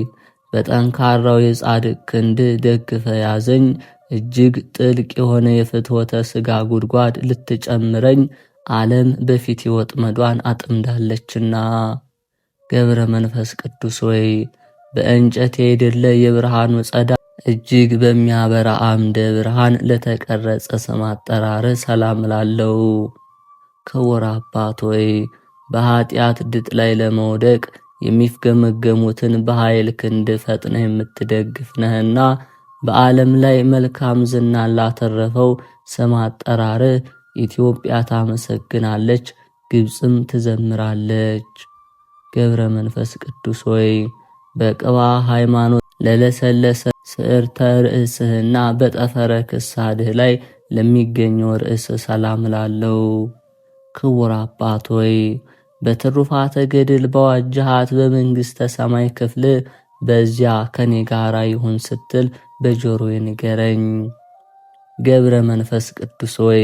በጠንካራው የጻድቅ ክንድ ደግፈ ያዘኝ። እጅግ ጥልቅ የሆነ የፍትወተ ሥጋ ጉድጓድ ልትጨምረኝ ዓለም በፊት ወጥመዷን አጥምዳለችና። ገብረ መንፈስ ቅዱስ ሆይ በእንጨት የደለ የብርሃኑ ጸዳል እጅግ በሚያበራ አምደ ብርሃን ለተቀረጸ ስም አጠራር ሰላም ላለው። ክቡር አባት ሆይ በኃጢአት ድጥ ላይ ለመውደቅ የሚፍገመገሙትን በኃይል ክንድ ፈጥነ የምትደግፍ ነህና በዓለም ላይ መልካም ዝናን ላተረፈው ስም አጠራር ኢትዮጵያ ታመሰግናለች፣ ግብፅም ትዘምራለች። ገብረ መንፈስ ቅዱስ ሆይ በቅባ ሃይማኖት ለለሰለሰ ስዕርተ ርእስህና በጠፈረ ክሳድህ ላይ ለሚገኘው ርዕስ ሰላም ላለው። ክቡር አባት ሆይ በትሩፋተ ገድል በዋጅሃት በመንግሥተ ሰማይ ክፍል በዚያ ከኔ ጋራ ይሁን ስትል በጆሮዬ ንገረኝ። ገብረ መንፈስ ቅዱስ ሆይ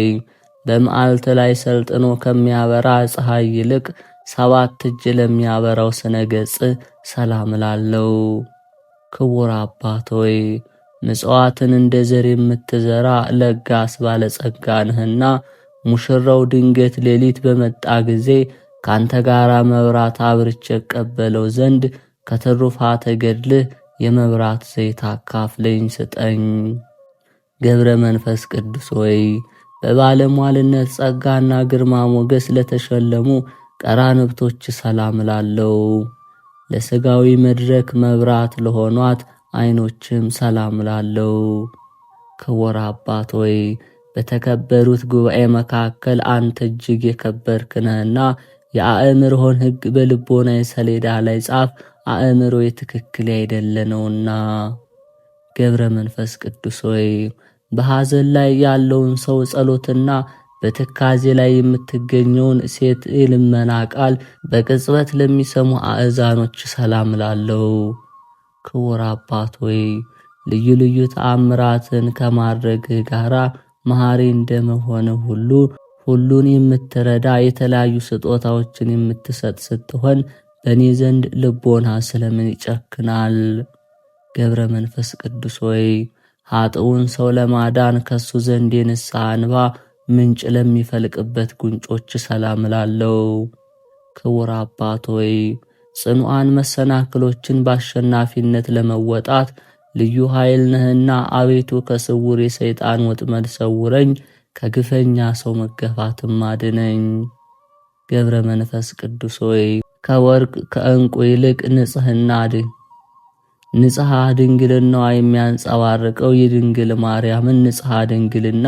በመዓልት ላይ ሰልጥኖ ከሚያበራ ፀሐይ ይልቅ 7 እጅ ለሚያበራው ስነ ገጽ ሰላም ላለው። ክቡር አባት ሆይ ምጽዋትን እንደ ዘር የምትዘራ ለጋስ ባለጸጋ ነህና ሙሽራው ድንገት ሌሊት በመጣ ጊዜ ካንተ ጋራ መብራት አብርቼ ቀበለው ዘንድ ከትሩፋተ ገድልህ የመብራት ዘይት አካፍለኝ ስጠኝ። ገብረ መንፈስ ቅዱስ ሆይ በባለሟልነት ጸጋና ግርማ ሞገስ ለተሸለሙ ቀራንብቶች ሰላም ላለው። ለሥጋዊ መድረክ መብራት ለሆኗት ዓይኖችም ሰላም ላለው። ክቡር አባት ሆይ በተከበሩት ጉባኤ መካከል አንተ እጅግ የከበርክ ነህና የአእምሮህን ሕግ በልቦናዬ ሰሌዳ ላይ ጻፍ፣ አእምሮዬ ትክክል አይደለ ነውና። ገብረ መንፈስ ቅዱስ ሆይ በሐዘን ላይ ያለውን ሰው ጸሎትና በትካዜ ላይ የምትገኘውን ሴት የልመና ቃል በቅጽበት ለሚሰሙ አእዛኖች ሰላም ላለው። ክቡር አባት ሆይ ልዩ ልዩ ተአምራትን ከማድረግህ ጋራ መሐሪ እንደመሆንህ ሁሉ ሁሉን የምትረዳ የተለያዩ ስጦታዎችን የምትሰጥ ስትሆን በእኔ ዘንድ ልቦና ስለምን ይጨክናል? ገብረ መንፈስ ቅዱስ ሆይ ኃጥኡን ሰው ለማዳን ከሱ ዘንድ የንስሐ እንባ ምንጭ ለሚፈልቅበት ጉንጮች ሰላም ላለው። ክቡር አባት ሆይ ጽኑዓን መሰናክሎችን በአሸናፊነት ለመወጣት ልዩ ኃይል ነህና አቤቱ ከስውር የሰይጣን ወጥመድ ሰውረኝ፣ ከግፈኛ ሰው መገፋትም አድነኝ። ገብረ መንፈስ ቅዱስ ሆይ ከወርቅ ከዕንቁ ይልቅ ንጽሐ ድንግልናዋ የሚያንጸባርቀው የድንግል ማርያምን ንጽሐ ድንግልና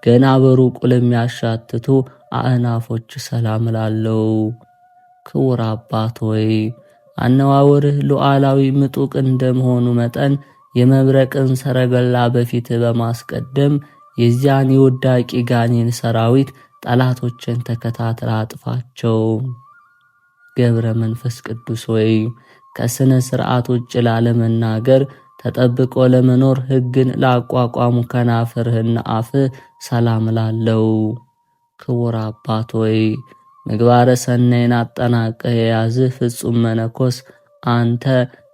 ገና በሩቁ ለሚያሻትቱ አእናፎች ሰላም ላለው። ክቡር አባት ሆይ አነዋወርህ ሉዓላዊ ምጡቅ እንደመሆኑ መጠን የመብረቅን ሰረገላ በፊት በማስቀደም የዚያን የውዳቂ ጋኔን ሰራዊት ጠላቶችን ተከታትላ አጥፋቸው። ገብረ መንፈስ ቅዱስ ሆይ ከስነ ስርዓት ውጭ ላለመናገር ተጠብቆ ለመኖር ሕግን ላቋቋሙ ከናፍርህና አፍህ ሰላም ላለው። ክቡር አባት ሆይ ምግባረ ሰናይን አጠናቀህ የያዝህ ፍጹም መነኮስ አንተ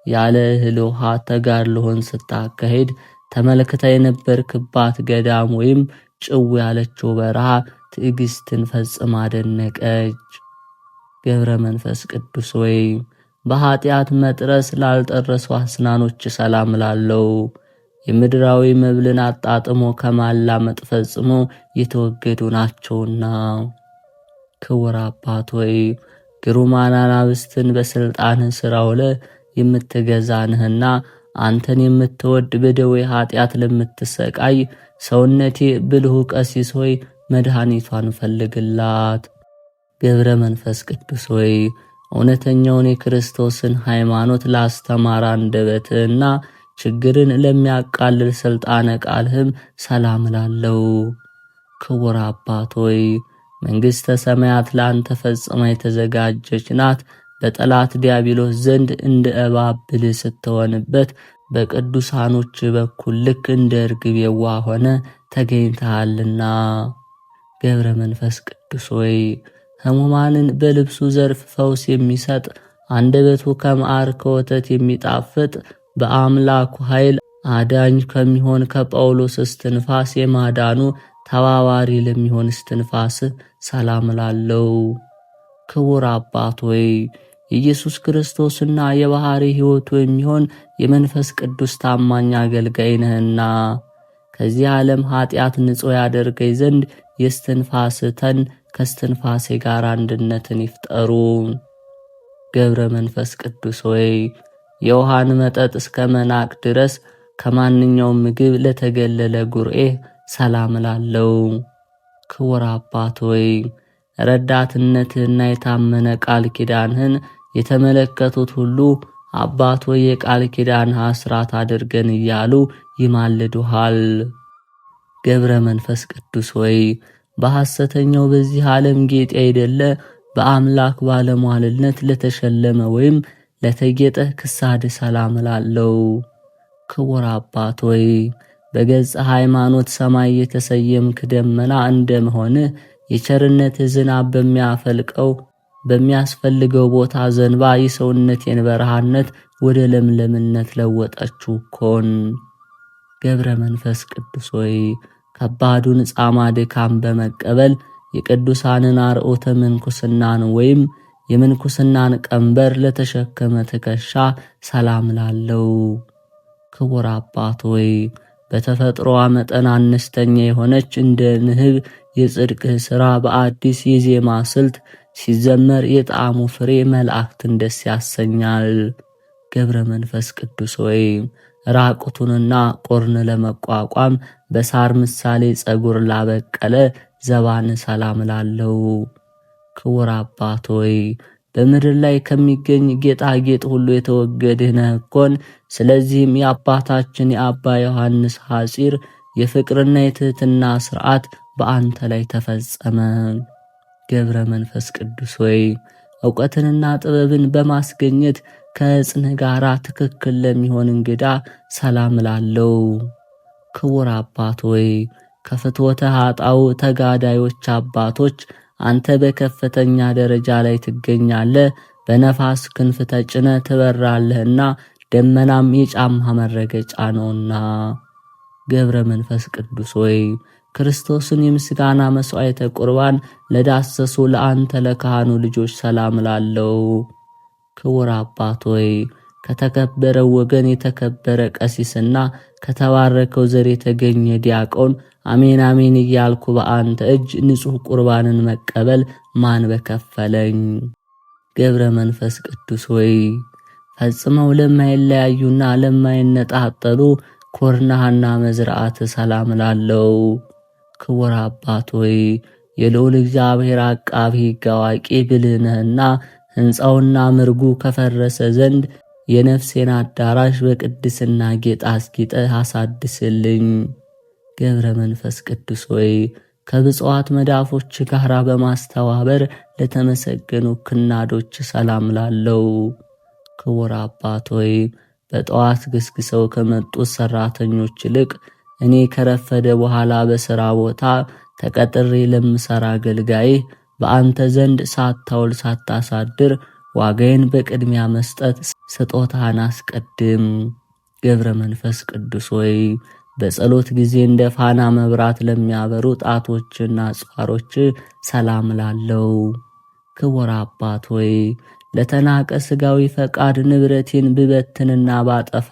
ያለ እህል ውሃ ተጋድሎህን ስታካሄድ ተመልክታ የነበርክባት ገዳም ወይም ጭው ያለችው በረሃ ትዕግስትን ፈጽማ አደነቀች። ገብረ መንፈስ ቅዱስ ሆይ በኃጢአት መጥረስ ላልጠረሱ አስናኖች ሰላም ላለው። የምድራዊ መብልን አጣጥሞ ከማላመጥ ፈጽሞ የተወገዱ ናቸውና። ክቡር አባት ሆይ ግሩማን አናብስትን በሥልጣንህ ሥራ ውለህ የምትገዛ ነህና አንተን የምትወድ በደዌ ኃጢአት ለምትሰቃይ ሰውነቴ ብልሁ ቀሲስ ሆይ መድኃኒቷን ፈልግላት። ገብረ መንፈስ ቅዱስ ሆይ እውነተኛውን የክርስቶስን ሃይማኖት ላስተማር አንደበትህና ችግርን ለሚያቃልል ሥልጣነ ቃልህም ሰላም ላለው። ክቡር አባት ሆይ መንግሥተ ሰማያት ለአንተ ፈጽማ የተዘጋጀች ናት። በጠላት ዲያብሎስ ዘንድ እንደ እባብ ብልህ ስትሆንበት በቅዱሳኖች በኩል ልክ እንደ ርግብ የዋህ ሆነ ተገኝተሃልና። ገብረ መንፈስ ቅዱስ ሆይ ሕሙማንን በልብሱ ዘርፍ ፈውስ የሚሰጥ አንደበቱ ከማር ከወተት የሚጣፍጥ በአምላኩ ኃይል አዳኝ ከሚሆን ከጳውሎስ እስትንፋስ የማዳኑ ተባባሪ ለሚሆን እስትንፋስ ሰላም ላለው። ክቡር አባት ሆይ የኢየሱስ ክርስቶስና የባሕሪ ሕይወቱ የሚሆን የመንፈስ ቅዱስ ታማኝ አገልጋይ ነህና ከዚህ ዓለም ኃጢአት ንጹሕ ያደርገኝ ዘንድ የስትንፋስተን ከስትንፋሴ ጋር አንድነትን ይፍጠሩ። ገብረ መንፈስ ቅዱስ ሆይ የውሃን መጠጥ እስከ መናቅ ድረስ ከማንኛውም ምግብ ለተገለለ ጉርኤ ሰላም ላለው። ክቡር አባት ሆይ ረዳትነትህና የታመነ ቃል ኪዳንህን የተመለከቱት ሁሉ አባት ሆይ የቃል ኪዳንህ አስራት አድርገን እያሉ ይማልዱሃል። ገብረ መንፈስ ቅዱስ ሆይ በሐሰተኛው በዚህ ዓለም ጌጥ አይደለ በአምላክ ባለሟልነት ለተሸለመ ወይም ለተጌጠ ክሳድ ሰላም ላለው። ክቡር አባት ሆይ በገጸ ሃይማኖት ሰማይ የተሰየምክ ደመና እንደመሆን የቸርነት ዝናብ በሚያፈልቀው በሚያስፈልገው ቦታ ዘንባ የሰውነቴን በረሃነት ወደ ለምለምነት ለወጠችው ኮን። ገብረ መንፈስ ቅዱስ ሆይ ከባዱን ጻማ ድካም በመቀበል የቅዱሳንን አርዑተ ምንኩስናን ወይም የምንኩስናን ቀንበር ለተሸከመ ትከሻ ሰላም ላለው። ክቡር አባት ሆይ በተፈጥሮዋ መጠን አነስተኛ የሆነች እንደ ንህብ የጽድቅህ ሥራ በአዲስ የዜማ ስልት ሲዘመር የጣዕሙ ፍሬ መላእክትን ደስ ያሰኛል። ገብረ መንፈስ ቅዱስ ሆይ ራቁቱንና ቆርን ለመቋቋም በሳር ምሳሌ ጸጉር ላበቀለ ዘባን ሰላም ላለው። ክቡር አባት ሆይ በምድር ላይ ከሚገኝ ጌጣጌጥ ሁሉ የተወገድህ ነህ እኮን። ስለዚህም የአባታችን የአባ ዮሐንስ ሐጺር የፍቅርና የትህትና ሥርዓት በአንተ ላይ ተፈጸመ። ገብረ መንፈስ ቅዱስ ሆይ ዕውቀትንና ጥበብን በማስገኘት ከዕፅንህ ጋር ትክክል ለሚሆን እንግዳ ሰላም ላለው። ክቡር አባት ሆይ ከፍትወተ ኃጣው ተጋዳዮች አባቶች አንተ በከፍተኛ ደረጃ ላይ ትገኛለህ። በነፋስ ክንፍ ተጭነ ትበራለህና ደመናም የጫማ መረገጫ ነውና። ገብረ መንፈስ ቅዱስ ሆይ ክርስቶስን የምስጋና መሥዋዕተ ቁርባን ለዳሰሱ ለአንተ ለካህኑ ልጆች ሰላም ላለው። ክቡር አባት ሆይ ከተከበረው ወገን የተከበረ ቀሲስና ከተባረከው ዘር የተገኘ ዲያቆን አሜን አሜን እያልኩ በአንተ እጅ ንጹሕ ቁርባንን መቀበል ማን በከፈለኝ። ገብረ መንፈስ ቅዱስ ሆይ ፈጽመው ለማይለያዩና ለማይነጣጠሉ ኮርናህና መዝራዕት ሰላም ላለው። ክቡር አባት ሆይ የልዑል እግዚአብሔር አቃቢ ሕግ አዋቂ ብልህ ነህና ሕንፃውና ምርጉ ከፈረሰ ዘንድ የነፍሴን አዳራሽ በቅድስና ጌጥ አስጊጠህ አሳድስልኝ። ገብረ መንፈስ ቅዱስ ሆይ ከብፁዓት መዳፎች ጋር በማስተባበር ለተመሰገኑ ክናዶች ሰላም ላለው። ክቡር አባት ሆይ በጠዋት ገስግሰው ከመጡት ሰራተኞች ይልቅ እኔ ከረፈደ በኋላ በሥራ ቦታ ተቀጥሬ ለምሠራ አገልጋይ በአንተ ዘንድ ሳታውል ሳታሳድር ዋጋዬን በቅድሚያ መስጠት ስጦታን አስቀድም። ገብረ መንፈስ ቅዱስ ሆይ በጸሎት ጊዜ እንደ ፋና መብራት ለሚያበሩ ጣቶችና ጻሮች ሰላም ላለው። ክቡር አባት ሆይ ለተናቀ ሥጋዊ ፈቃድ ንብረቴን ብበትንና ባጠፋ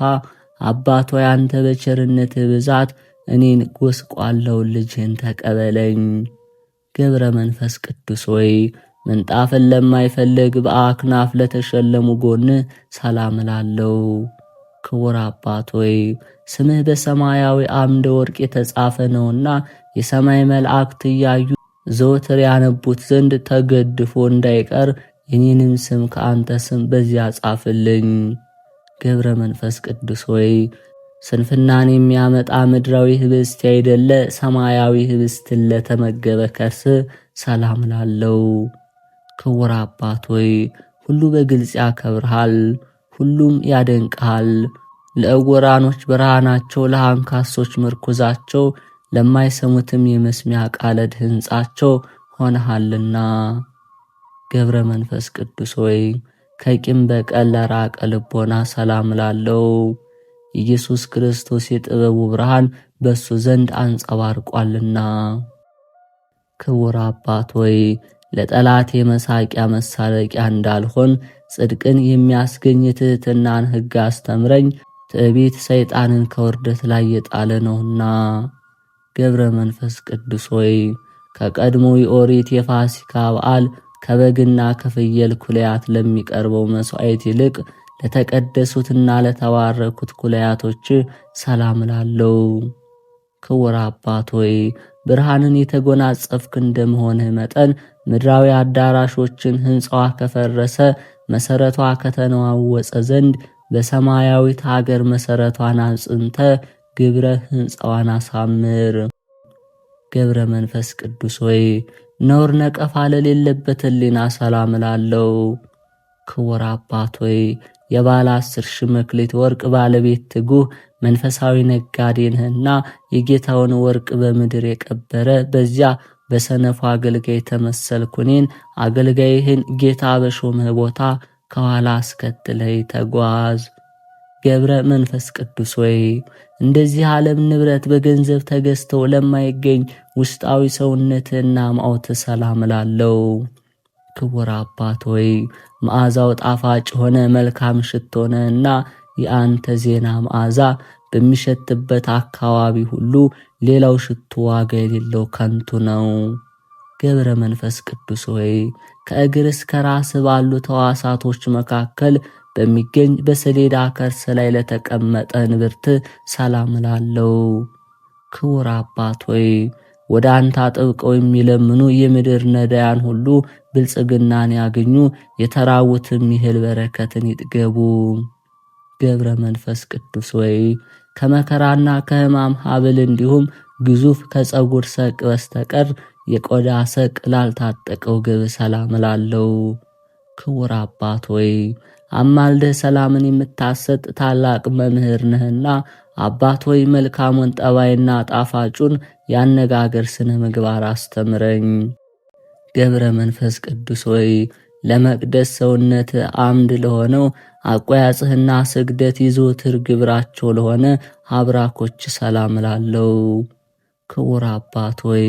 አባት ሆይ አንተ በቸርነትህ ብዛት እኔን ጎስቋላውን ልጅህን ተቀበለኝ። ገብረ መንፈስ ቅዱስ ሆይ ምንጣፍን ለማይፈልግ በአክናፍ ለተሸለሙ ጎን ሰላም ላለው። ክቡር አባት ሆይ ስምህ በሰማያዊ አምደ ወርቅ የተጻፈ ነውና የሰማይ መላእክት እያዩ ዘወትር ያነቡት ዘንድ ተገድፎ እንዳይቀር የኔንም ስም ከአንተ ስም በዚያ ጻፍልኝ። ገብረ መንፈስ ቅዱስ ሆይ ስንፍናን የሚያመጣ ምድራዊ ህብስት ያይደለ ሰማያዊ ህብስትን ለተመገበ ከርስ ሰላም ላለው። ክቡር አባት ሆይ ሁሉ በግልጽ ያከብርሃል፣ ሁሉም ያደንቅሃል። ለዕውራኖች ብርሃናቸው፣ ለአንካሶች ምርኩዛቸው፣ ለማይሰሙትም የመስሚያ ቃለ ድህንጻቸው ሆነሃልና። ገብረ መንፈስ ቅዱስ ሆይ ከቂም በቀል ለራቀ ልቦና ሰላም ላለው። ኢየሱስ ክርስቶስ የጥበቡ ብርሃን በሱ ዘንድ አንጸባርቋልና። ክቡር አባት ሆይ ለጠላቴ መሳቂያ መሳለቂያ እንዳልሆን ጽድቅን የሚያስገኝ ትሕትናን ሕግ አስተምረኝ። ትዕቢት ሰይጣንን ከውርደት ላይ የጣለ ነውና። ገብረ መንፈስ ቅዱስ ሆይ ከቀድሞ የኦሪት የፋሲካ በዓል ከበግና ከፍየል ኩለያት ለሚቀርበው መሥዋዕት ይልቅ ለተቀደሱትና ለተባረኩት ኩለያቶች ሰላም ላለው። ክቡር አባት ሆይ ብርሃንን የተጎናጸፍክ እንደመሆንህ መጠን ምድራዊ አዳራሾችን ሕንፃዋ ከፈረሰ መሠረቷ ከተነዋወጸ ዘንድ በሰማያዊት ሀገር መሠረቷን አጽንተ ግብረ ሕንፃዋን አሳምር። ገብረ መንፈስ ቅዱስ ሆይ ነውር ነቀፋ ለሌለበት ሕሊና ሰላም ላለው። ክቡር አባት ሆይ የባለ 10,000 መክሊት ወርቅ ባለቤት ትጉህ መንፈሳዊ ነጋዴ ነህና የጌታውን ወርቅ በምድር የቀበረ በዚያ በሰነፉ አገልጋይ ተመሰልኩ። እኔን አገልጋይህን ጌታ በሾመህ ቦታ ከኋላ አስከትለህ ተጓዝ። ገብረ መንፈስ ቅዱስ ወይ እንደዚህ ዓለም ንብረት በገንዘብ ተገዝተው ለማይገኝ ውስጣዊ ሰውነትና ማዖት ሰላም ላለው ክቡር አባት ወይ መዓዛው ጣፋጭ ሆነ መልካም ሽቶ ነህና የአንተ ዜና መዓዛ በሚሸትበት አካባቢ ሁሉ ሌላው ሽቶ ዋጋ የሌለው ከንቱ ነው። ገብረ መንፈስ ቅዱስ ወይ ከእግር እስከ ራስ ባሉ ተዋሳቶች መካከል በሚገኝ በሰሌዳ ከርስ ላይ ለተቀመጠ ንብርት ሰላም ላለው ክቡር አባት ወይ ወደ አንተ አጥብቀው የሚለምኑ የምድር ነዳያን ሁሉ ብልጽግናን ያገኙ፣ የተራቡትም ይህል በረከትን ይጥገቡ። ገብረ መንፈስ ቅዱስ ወይ ከመከራና ከሕማም ሀብል እንዲሁም ግዙፍ ከፀጉር ሰቅ በስተቀር የቆዳ ሰቅ ላልታጠቀው ግብ ሰላም ላለው ክቡር አባት ወይ አማልደህ ሰላምን የምታሰጥ ታላቅ መምህር ነህና አባት ወይ መልካሙን ጠባይና ጣፋጩን ያነጋገር ስነ ምግባር አስተምረኝ። ገብረ መንፈስ ቅዱስ ወይ ለመቅደስ ሰውነት አምድ ለሆነው አቆያጽህና ስግደት ይዞትር ግብራቸው ለሆነ አብራኮች ሰላም ላለው ክቡር አባት ወይ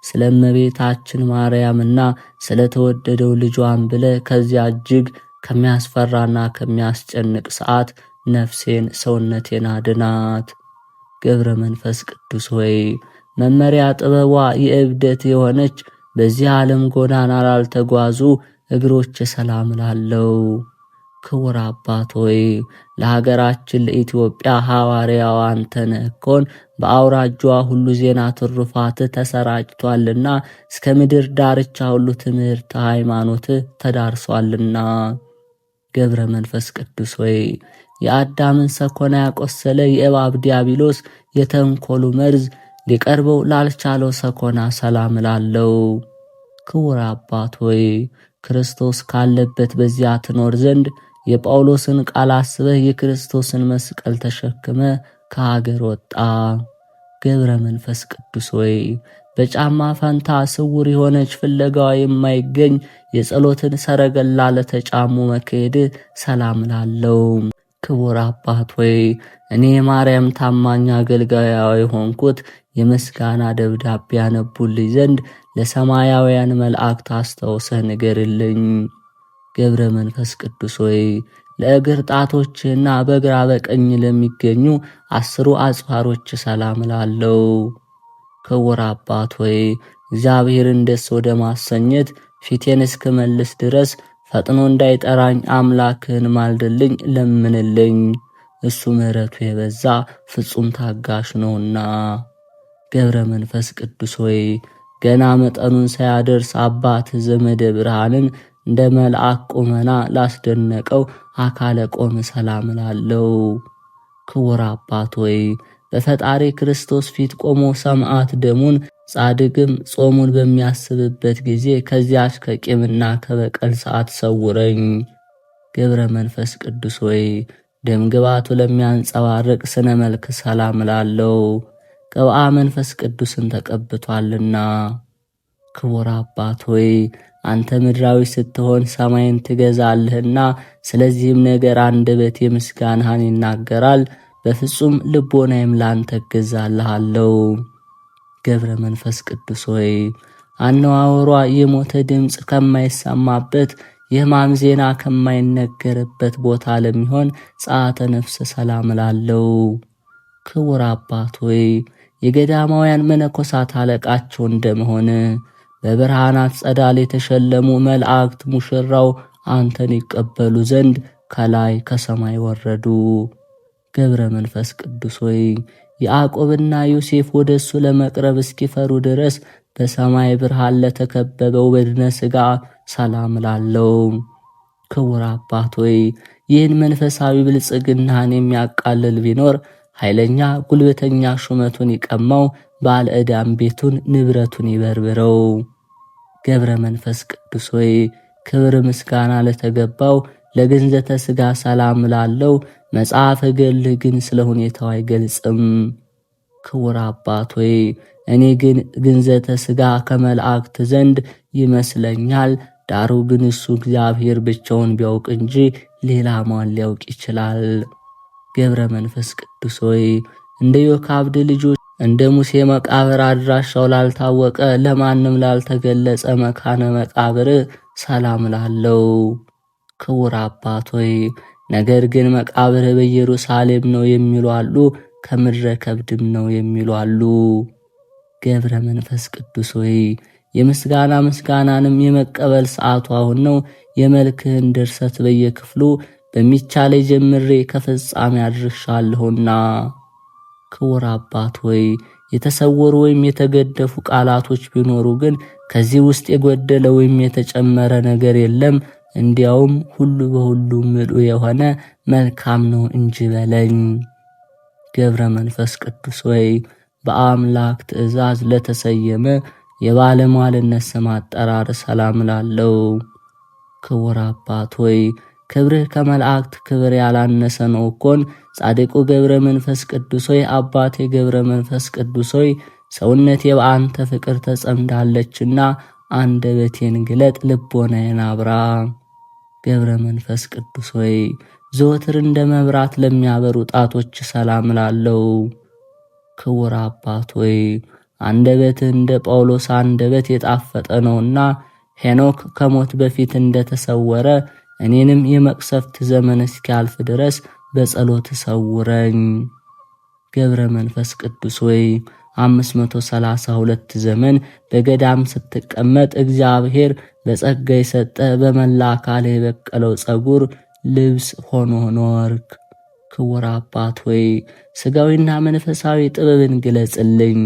ስለ እመቤታችን ማርያምና ስለ ተወደደው ልጇን ብለ ከዚያ እጅግ ከሚያስፈራና ከሚያስጨንቅ ሰዓት ነፍሴን ሰውነቴን አድናት። ገብረ መንፈስ ቅዱስ ወይ መመሪያ ጥበቧ የእብደት የሆነች በዚህ ዓለም ጎዳና ላልተጓዙ እግሮች ሰላም ላለው ክቡር አባት ሆይ ለሀገራችን ለኢትዮጵያ ሐዋርያው አንተ ነህ እኮን በአውራጇ ሁሉ ዜና ትሩፋት ተሰራጭቷልና እስከ ምድር ዳርቻ ሁሉ ትምህርት ሃይማኖት ተዳርሷልና። ገብረ መንፈስ ቅዱስ ሆይ የአዳምን ሰኮና ያቆሰለ የእባብ ዲያብሎስ የተንኮሉ መርዝ ሊቀርበው ላልቻለው ሰኮና ሰላም ላለው ክቡር አባት ሆይ ክርስቶስ ካለበት በዚያ ትኖር ዘንድ የጳውሎስን ቃል አስበህ የክርስቶስን መስቀል ተሸክመ ከሀገር ወጣ። ገብረ መንፈስ ቅዱስ ሆይ በጫማ ፈንታ ስውር የሆነች ፍለጋዋ የማይገኝ የጸሎትን ሰረገላ ለተጫሙ መካሄድ ሰላም ላለው ክቡር አባት ሆይ እኔ የማርያም ታማኝ አገልጋይዋ የሆንኩት የምስጋና ደብዳቤ ያነቡልኝ ዘንድ ለሰማያውያን መላእክት አስታውሰህ ንገርልኝ። ገብረ መንፈስ ቅዱስ ሆይ ለእግር ጣቶችና በግራ በቀኝ ለሚገኙ 10 አጽፋሮች ሰላም ላለው ክቡር አባት ሆይ እግዚአብሔርን ደስ ወደ ማሰኘት ፊቴን እስክመልስ ድረስ ፈጥኖ እንዳይጠራኝ አምላክህን ማልድልኝ ለምንልኝ፣ እሱ ምሕረቱ የበዛ ፍጹም ታጋሽ ነውና። ገብረ መንፈስ ቅዱስ ሆይ ገና መጠኑን ሳያደርስ አባት ዘመደ ብርሃንን እንደ መልአክ ቁመና ላስደነቀው አካለ ቆም ሰላም ላለው ክቡር አባት ሆይ በፈጣሪ ክርስቶስ ፊት ቆሞ ሰማዕት ደሙን ጻድቅም ጾሙን በሚያስብበት ጊዜ ከዚያች ከቂምና ከበቀል ሰዓት ሰውረኝ። ገብረ መንፈስ ቅዱስ ሆይ ደምግባቱ ለሚያንጸባርቅ ስነ መልክ ሰላም ላለው ቅብአ መንፈስ ቅዱስን ተቀብቷልና። ክቡር አባት ሆይ አንተ ምድራዊ ስትሆን ሰማይን ትገዛለህና ስለዚህም ነገር አንደበቴ ምስጋናህን ይናገራል፣ በፍጹም ልቦናዬም ላንተ እገዛልሃለሁ። ገብረ መንፈስ ቅዱስ ሆይ አነዋወሯ የሞተ ድምፅ ከማይሰማበት የሕማም ዜና ከማይነገርበት ቦታ ለሚሆን ጸአተ ነፍስ ሰላም ላለው ክቡር አባት ሆይ የገዳማውያን መነኮሳት አለቃቸው እንደመሆን በብርሃናት ጸዳል የተሸለሙ መላእክት ሙሽራው አንተን ይቀበሉ ዘንድ ከላይ ከሰማይ ወረዱ። ገብረ መንፈስ ቅዱስ ሆይ ያዕቆብና ዮሴፍ ወደሱ ለመቅረብ እስኪፈሩ ድረስ በሰማይ ብርሃን ለተከበበው በድነ ሥጋ ሰላም ላለው ክቡር አባት ሆይ ይህን መንፈሳዊ ብልጽግናህን የሚያቃልል ቢኖር ኃይለኛ ጉልበተኛ ሹመቱን ይቀማው፣ ባለ ዕዳም ቤቱን ንብረቱን ይበርብረው። ገብረ መንፈስ ቅዱስ ሆይ ክብር ምስጋና ለተገባው ለግንዘተ ሥጋ ሰላም ላለው መጽሐፈ ገድልህ ግን ስለ ሁኔታው አይገልጽም። ክቡር አባት ሆይ እኔ ግን ግንዘተ ሥጋ ከመላእክት ዘንድ ይመስለኛል። ዳሩ ግን እሱ እግዚአብሔር ብቻውን ቢያውቅ እንጂ ሌላ ማን ሊያውቅ ይችላል? ገብረ መንፈስ ቅዱስ ሆይ እንደ ዮካብድ ልጆች እንደ ሙሴ መቃብር አድራሻው ላልታወቀ ለማንም ላልተገለጸ መካነ መቃብር ሰላም ላለው ክቡር አባት ሆይ ነገር ግን መቃብር በኢየሩሳሌም ነው የሚሉ አሉ፣ ከምድረ ከብድም ነው የሚሉ አሉ። ገብረ መንፈስ ቅዱስ ሆይ የምስጋና ምስጋናንም የመቀበል ሰዓቱ አሁን ነው። የመልክህን ድርሰት በየክፍሉ በሚቻለ ጀምሬ ከፍጻሜ አድርሻለሁና። ክቡር አባት ሆይ የተሰወሩ ወይም የተገደፉ ቃላቶች ቢኖሩ ግን ከዚህ ውስጥ የጎደለ ወይም የተጨመረ ነገር የለም። እንዲያውም ሁሉ በሁሉ ምሉዕ የሆነ መልካም ነው እንጂ በለኝ። ገብረ መንፈስ ቅዱስ ሆይ በአምላክ ትእዛዝ ለተሰየመ የባለሟልነት ስም አጠራር ሰላም ላለው ክቡር አባት ሆይ ክብርህ ከመላእክት ክብር ያላነሰ ነው እኮን። ጻድቁ ገብረ መንፈስ ቅዱስ ሆይ አባቴ ገብረ መንፈስ ቅዱስ ሆይ ሰውነቴ በአንተ ፍቅር ተጸምዳለችና አንደበቴን ግለጥ፣ ልቦናዬን አብራ። ገብረ መንፈስ ቅዱስ ሆይ ዘወትር እንደ መብራት ለሚያበሩ ጣቶች ሰላም ላለው ክቡር አባት ሆይ አንደበትህ እንደ ጳውሎስ አንደበት የጣፈጠ ነውና ሄኖክ ከሞት በፊት እንደተሰወረ እኔንም የመቅሰፍት ዘመን እስኪያልፍ ድረስ በጸሎት ሰውረኝ። ገብረ መንፈስ ቅዱስ ሆይ 532 ዘመን በገዳም ስትቀመጥ እግዚአብሔር በጸጋ የሰጠ በመላ አካል የበቀለው ጸጉር ልብስ ሆኖ ኖርክ። ክቡር አባት ሆይ ሥጋዊና መንፈሳዊ ጥበብን ግለጽልኝ።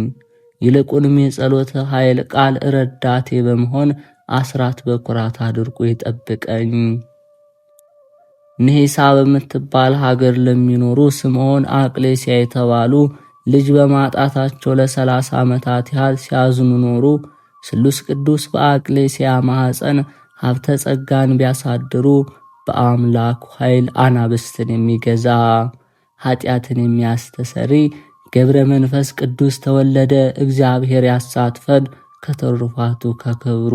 ይልቁንም የጸሎት ኃይል ቃል ረዳቴ በመሆን አስራት በኩራት አድርጎ ይጠብቀኝ። ንሂሳ በምትባል ሀገር ለሚኖሩ ስምዖን አቅሌስያ የተባሉ ልጅ በማጣታቸው ለ30 ዓመታት ያህል ሲያዝኑ ኖሩ። ስሉስ ቅዱስ በአቅሌስያ ማኅፀን ሀብተ ጸጋን ቢያሳድሩ በአምላኩ ኃይል አናብስትን የሚገዛ ኃጢአትን የሚያስተሰሪ ገብረ መንፈስ ቅዱስ ተወለደ። እግዚአብሔር ያሳትፈን ከትሩፋቱ ከክብሩ።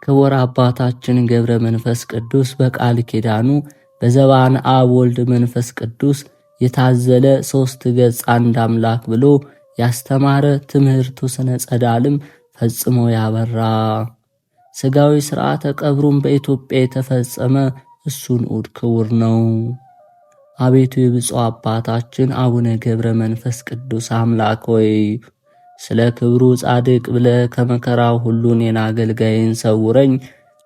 ክቡር አባታችን ገብረ መንፈስ ቅዱስ በቃል ኪዳኑ በዘባነ አብ ወልድ መንፈስ ቅዱስ የታዘለ 3 ገጽ አንድ አምላክ ብሎ ያስተማረ ትምህርቱ ስነ ጸዳልም ፈጽሞ ያበራ ሥጋዊ ሥርዓተ ቀብሩን በኢትዮጵያ የተፈጸመ እሱን ኡድ ክቡር ነው። አቤቱ የብፁዕ አባታችን አቡነ ገብረ መንፈስ ቅዱስ አምላክ ሆይ ስለ ክብሩ ጻድቅ ብለህ ከመከራው ሁሉ እኔን አገልጋይን ሰውረኝ።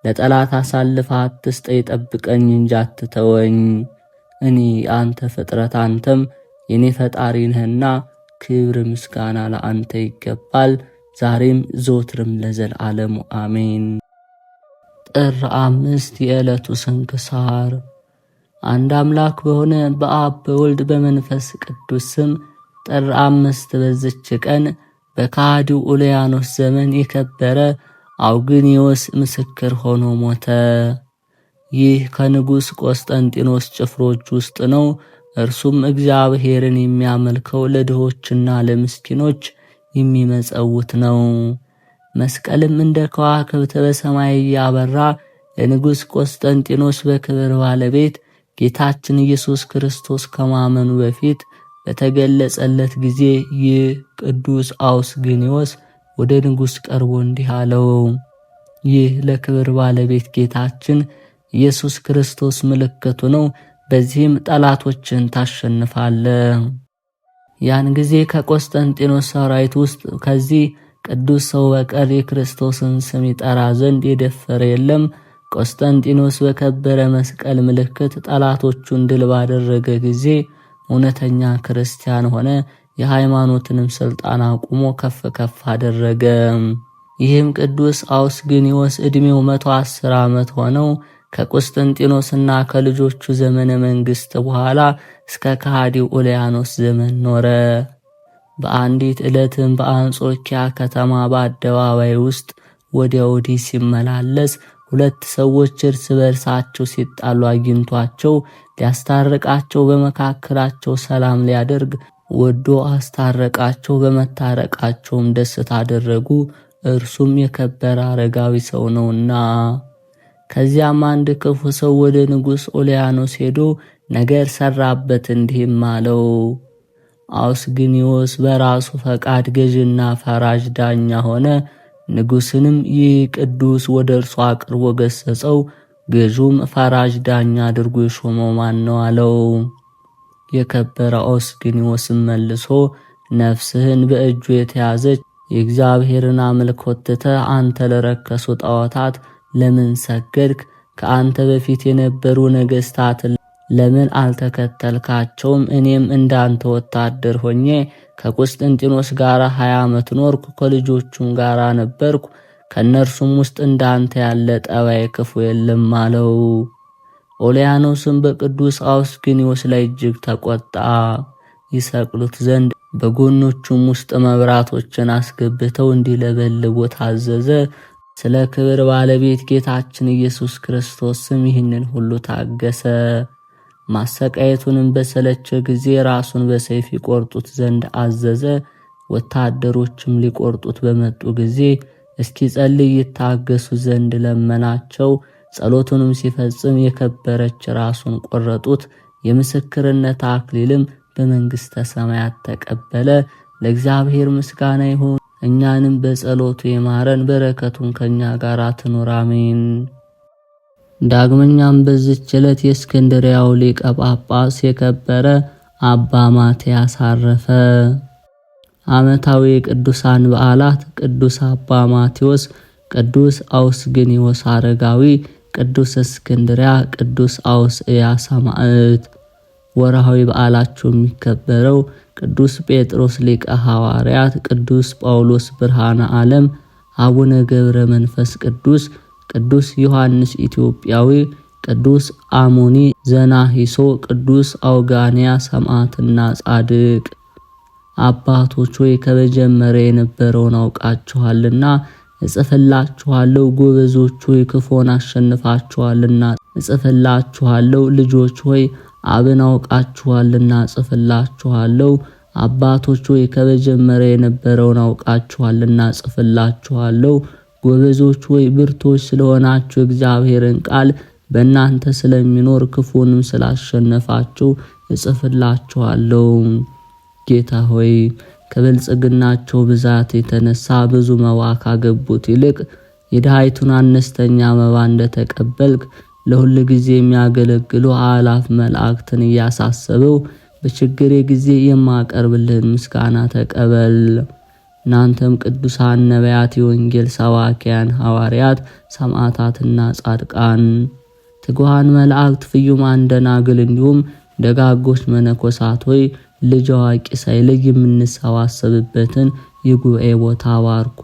ለጠላት አሳልፈህ አትስጠኝ፣ ጠብቀኝ እንጂ አትተወኝ። እኔ አንተ ፍጥረት አንተም የኔ ፈጣሪ ነህና ክብር ምስጋና ለአንተ ይገባል፣ ዛሬም ዘወትርም ለዘላለሙ አሜን። ጥር 5 የዕለቱ ስንክሳር። አንድ አምላክ በሆነ በአብ በወልድ በመንፈስ ቅዱስ ስም ጥር 5 በዝች ቀን በካህዲው ኡልያኖስ ዘመን የከበረ አውግኒዮስ ምስክር ሆኖ ሞተ። ይህ ከንጉሥ ቆስጠንጢኖስ ጭፍሮች ውስጥ ነው። እርሱም እግዚአብሔርን የሚያመልከው ለድሆችና ለምስኪኖች የሚመጸውት ነው። መስቀልም እንደ ከዋክብት በሰማይ እያበራ ለንጉሥ ቆስጠንጢኖስ በክብር ባለቤት ጌታችን ኢየሱስ ክርስቶስ ከማመኑ በፊት በተገለጸለት ጊዜ ይህ ቅዱስ አውስግኒዮስ ወደ ንጉሥ ቀርቦ እንዲህ አለው። ይህ ለክብር ባለቤት ጌታችን ኢየሱስ ክርስቶስ ምልክቱ ነው። በዚህም ጠላቶችን ታሸንፋለህ። ያን ጊዜ ከቆስጠንጢኖስ ሰራዊት ውስጥ ከዚህ ቅዱስ ሰው በቀር የክርስቶስን ስም ይጠራ ዘንድ የደፈረ የለም። ቆስጠንጢኖስ በከበረ መስቀል ምልክት ጠላቶቹን ድል ባደረገ ጊዜ እውነተኛ ክርስቲያን ሆነ። የሃይማኖትንም ስልጣን አቁሞ ከፍ ከፍ አደረገ። ይህም ቅዱስ አውስግኒዮስ ዕድሜው 110 ዓመት ሆነው። ከቆስጠንጢኖስና ከልጆቹ ዘመነ መንግስት በኋላ እስከ ከሃዲው ኡልያኖስ ዘመን ኖረ። በአንዲት ዕለትም በአንጾኪያ ከተማ በአደባባይ ውስጥ ወዲያ ወዲህ ሲመላለስ ሁለት ሰዎች እርስ በርሳቸው ሲጣሉ አግኝቷቸው ሊያስታርቃቸው በመካከላቸው ሰላም ሊያደርግ ወዶ አስታረቃቸው። በመታረቃቸውም ደስታ አደረጉ፣ እርሱም የከበረ አረጋዊ ሰው ነውና። ከዚያም አንድ ክፉ ሰው ወደ ንጉሥ ኦልያኖስ ሄዶ ነገር ሰራበት፣ እንዲህም አለው። አውስግኒዮስ በራሱ ፈቃድ ገዥና ፈራጅ ዳኛ ሆነ። ንጉሥንም ይህ ቅዱስ ወደ እርሱ አቅርቦ ገሰጸው። ገዡም ፈራጅ ዳኛ አድርጎ የሾመው ማን ነው አለው። የከበረ አውስግኒዮስም መልሶ ነፍስህን በእጁ የተያዘች የእግዚአብሔርን አምልኮት ትተህ አንተ ለረከሱ ጣዖታት ለምን ሰገድክ? ከአንተ በፊት የነበሩ ነገሥታትን ለምን አልተከተልካቸውም? እኔም እንዳንተ ወታደር ሆኜ ከቁስጥንጢኖስ ጋር 20 ዓመት ኖርኩ፣ ከልጆቹም ጋር ነበርኩ። ከእነርሱም ውስጥ እንዳንተ ያለ ጠባይ ክፉ የለም አለው። ኦልያኖስም በቅዱስ አውስግኒዮስ ላይ እጅግ ተቆጣ። ይሰቅሉት ዘንድ በጎኖቹም ውስጥ መብራቶችን አስገብተው እንዲለበልቡ ታዘዘ። ስለ ክብር ባለቤት ጌታችን ኢየሱስ ክርስቶስ ስም ይህንን ሁሉ ታገሰ። ማሰቃየቱንም በሰለቸ ጊዜ ራሱን በሰይፍ ይቆርጡት ዘንድ አዘዘ። ወታደሮችም ሊቆርጡት በመጡ ጊዜ እስኪጸልይ ይታገሱ ዘንድ ለመናቸው። ጸሎቱንም ሲፈጽም የከበረች ራሱን ቆረጡት። የምስክርነት አክሊልም በመንግሥተ ሰማያት ተቀበለ። ለእግዚአብሔር ምስጋና ይሁን፣ እኛንም በጸሎቱ ይማረን፣ በረከቱን ከኛ ጋር ትኑር አሜን። ዳግመኛም በዚህች ዕለት የእስክንድርያው ሊቀ ጳጳስ የከበረ አባ ማትያስ አረፈ። ዓመታዊ ቅዱሳን በዓላት: ቅዱስ አባ ማቴዎስ፣ ቅዱስ አውስግኒዮስ አረጋዊ፣ ቅዱስ እስክንድርያ፣ ቅዱስ አውስያ ሰማዕት። ወርሃዊ በዓላቸው የሚከበረው ቅዱስ ጴጥሮስ ሊቀ ሐዋርያት፣ ቅዱስ ጳውሎስ ብርሃነ ዓለም፣ አቡነ ገብረ መንፈስ ቅዱስ፣ ቅዱስ ዮሐንስ ኢትዮጵያዊ፣ ቅዱስ አሞኒ ዘናሂሶ፣ ቅዱስ አውጋንያ ሰማዕትና ጻድቅ። አባቶች ሆይ ከመጀመሪያ የነበረውን አውቃችኋልና እጽፍላችኋለሁ። ጎበዞች ሆይ ክፉን አሸንፋችኋልና እጽፍላችኋለሁ። ልጆች ሆይ አብን አውቃችኋልና እጽፍላችኋለሁ። አባቶች ሆይ ከመጀመሪያ የነበረውን አውቃችኋልና እጽፍላችኋለሁ። ጎበዞች ሆይ ብርቶች ስለሆናችሁ እግዚአብሔርን ቃል በእናንተ ስለሚኖር ክፉንም ስላሸነፋችሁ እጽፍላችኋለሁ። ጌታ ሆይ ከብልጽግናቸው ብዛት የተነሳ ብዙ መባ ካገቡት ይልቅ የድሃይቱን አነስተኛ መባ እንደተቀበልክ ለሁል ጊዜ የሚያገለግሉ አላፍ መላእክትን እያሳሰበው በችግሬ ጊዜ የማቀርብልህን ምስጋና ተቀበል። እናንተም ቅዱሳን ነቢያት፣ የወንጌል ሰባኪያን ሐዋርያት፣ ሰማዕታትና ጻድቃን፣ ትጉሃን መላእክት፣ ፍዩማን ደናግል እንዲሁም ደጋጎች መነኮሳት ሆይ ልጅ አዋቂ ሳይለይ የምንሰባሰብበትን የጉባኤ ቦታ ባርኩ።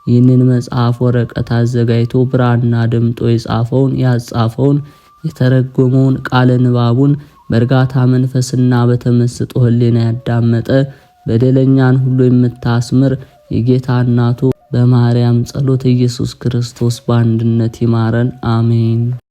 ይህንን መጽሐፍ ወረቀት አዘጋጅቶ ብራና ደምጦ የጻፈውን ያጻፈውን የተረጎመውን ቃለ ንባቡን በእርጋታ መንፈስና በተመስጦ ሕሊና ያዳመጠ በደለኛን ሁሉ የምታስምር የጌታ እናቱ በማርያም ጸሎት ኢየሱስ ክርስቶስ በአንድነት ይማረን አሜን።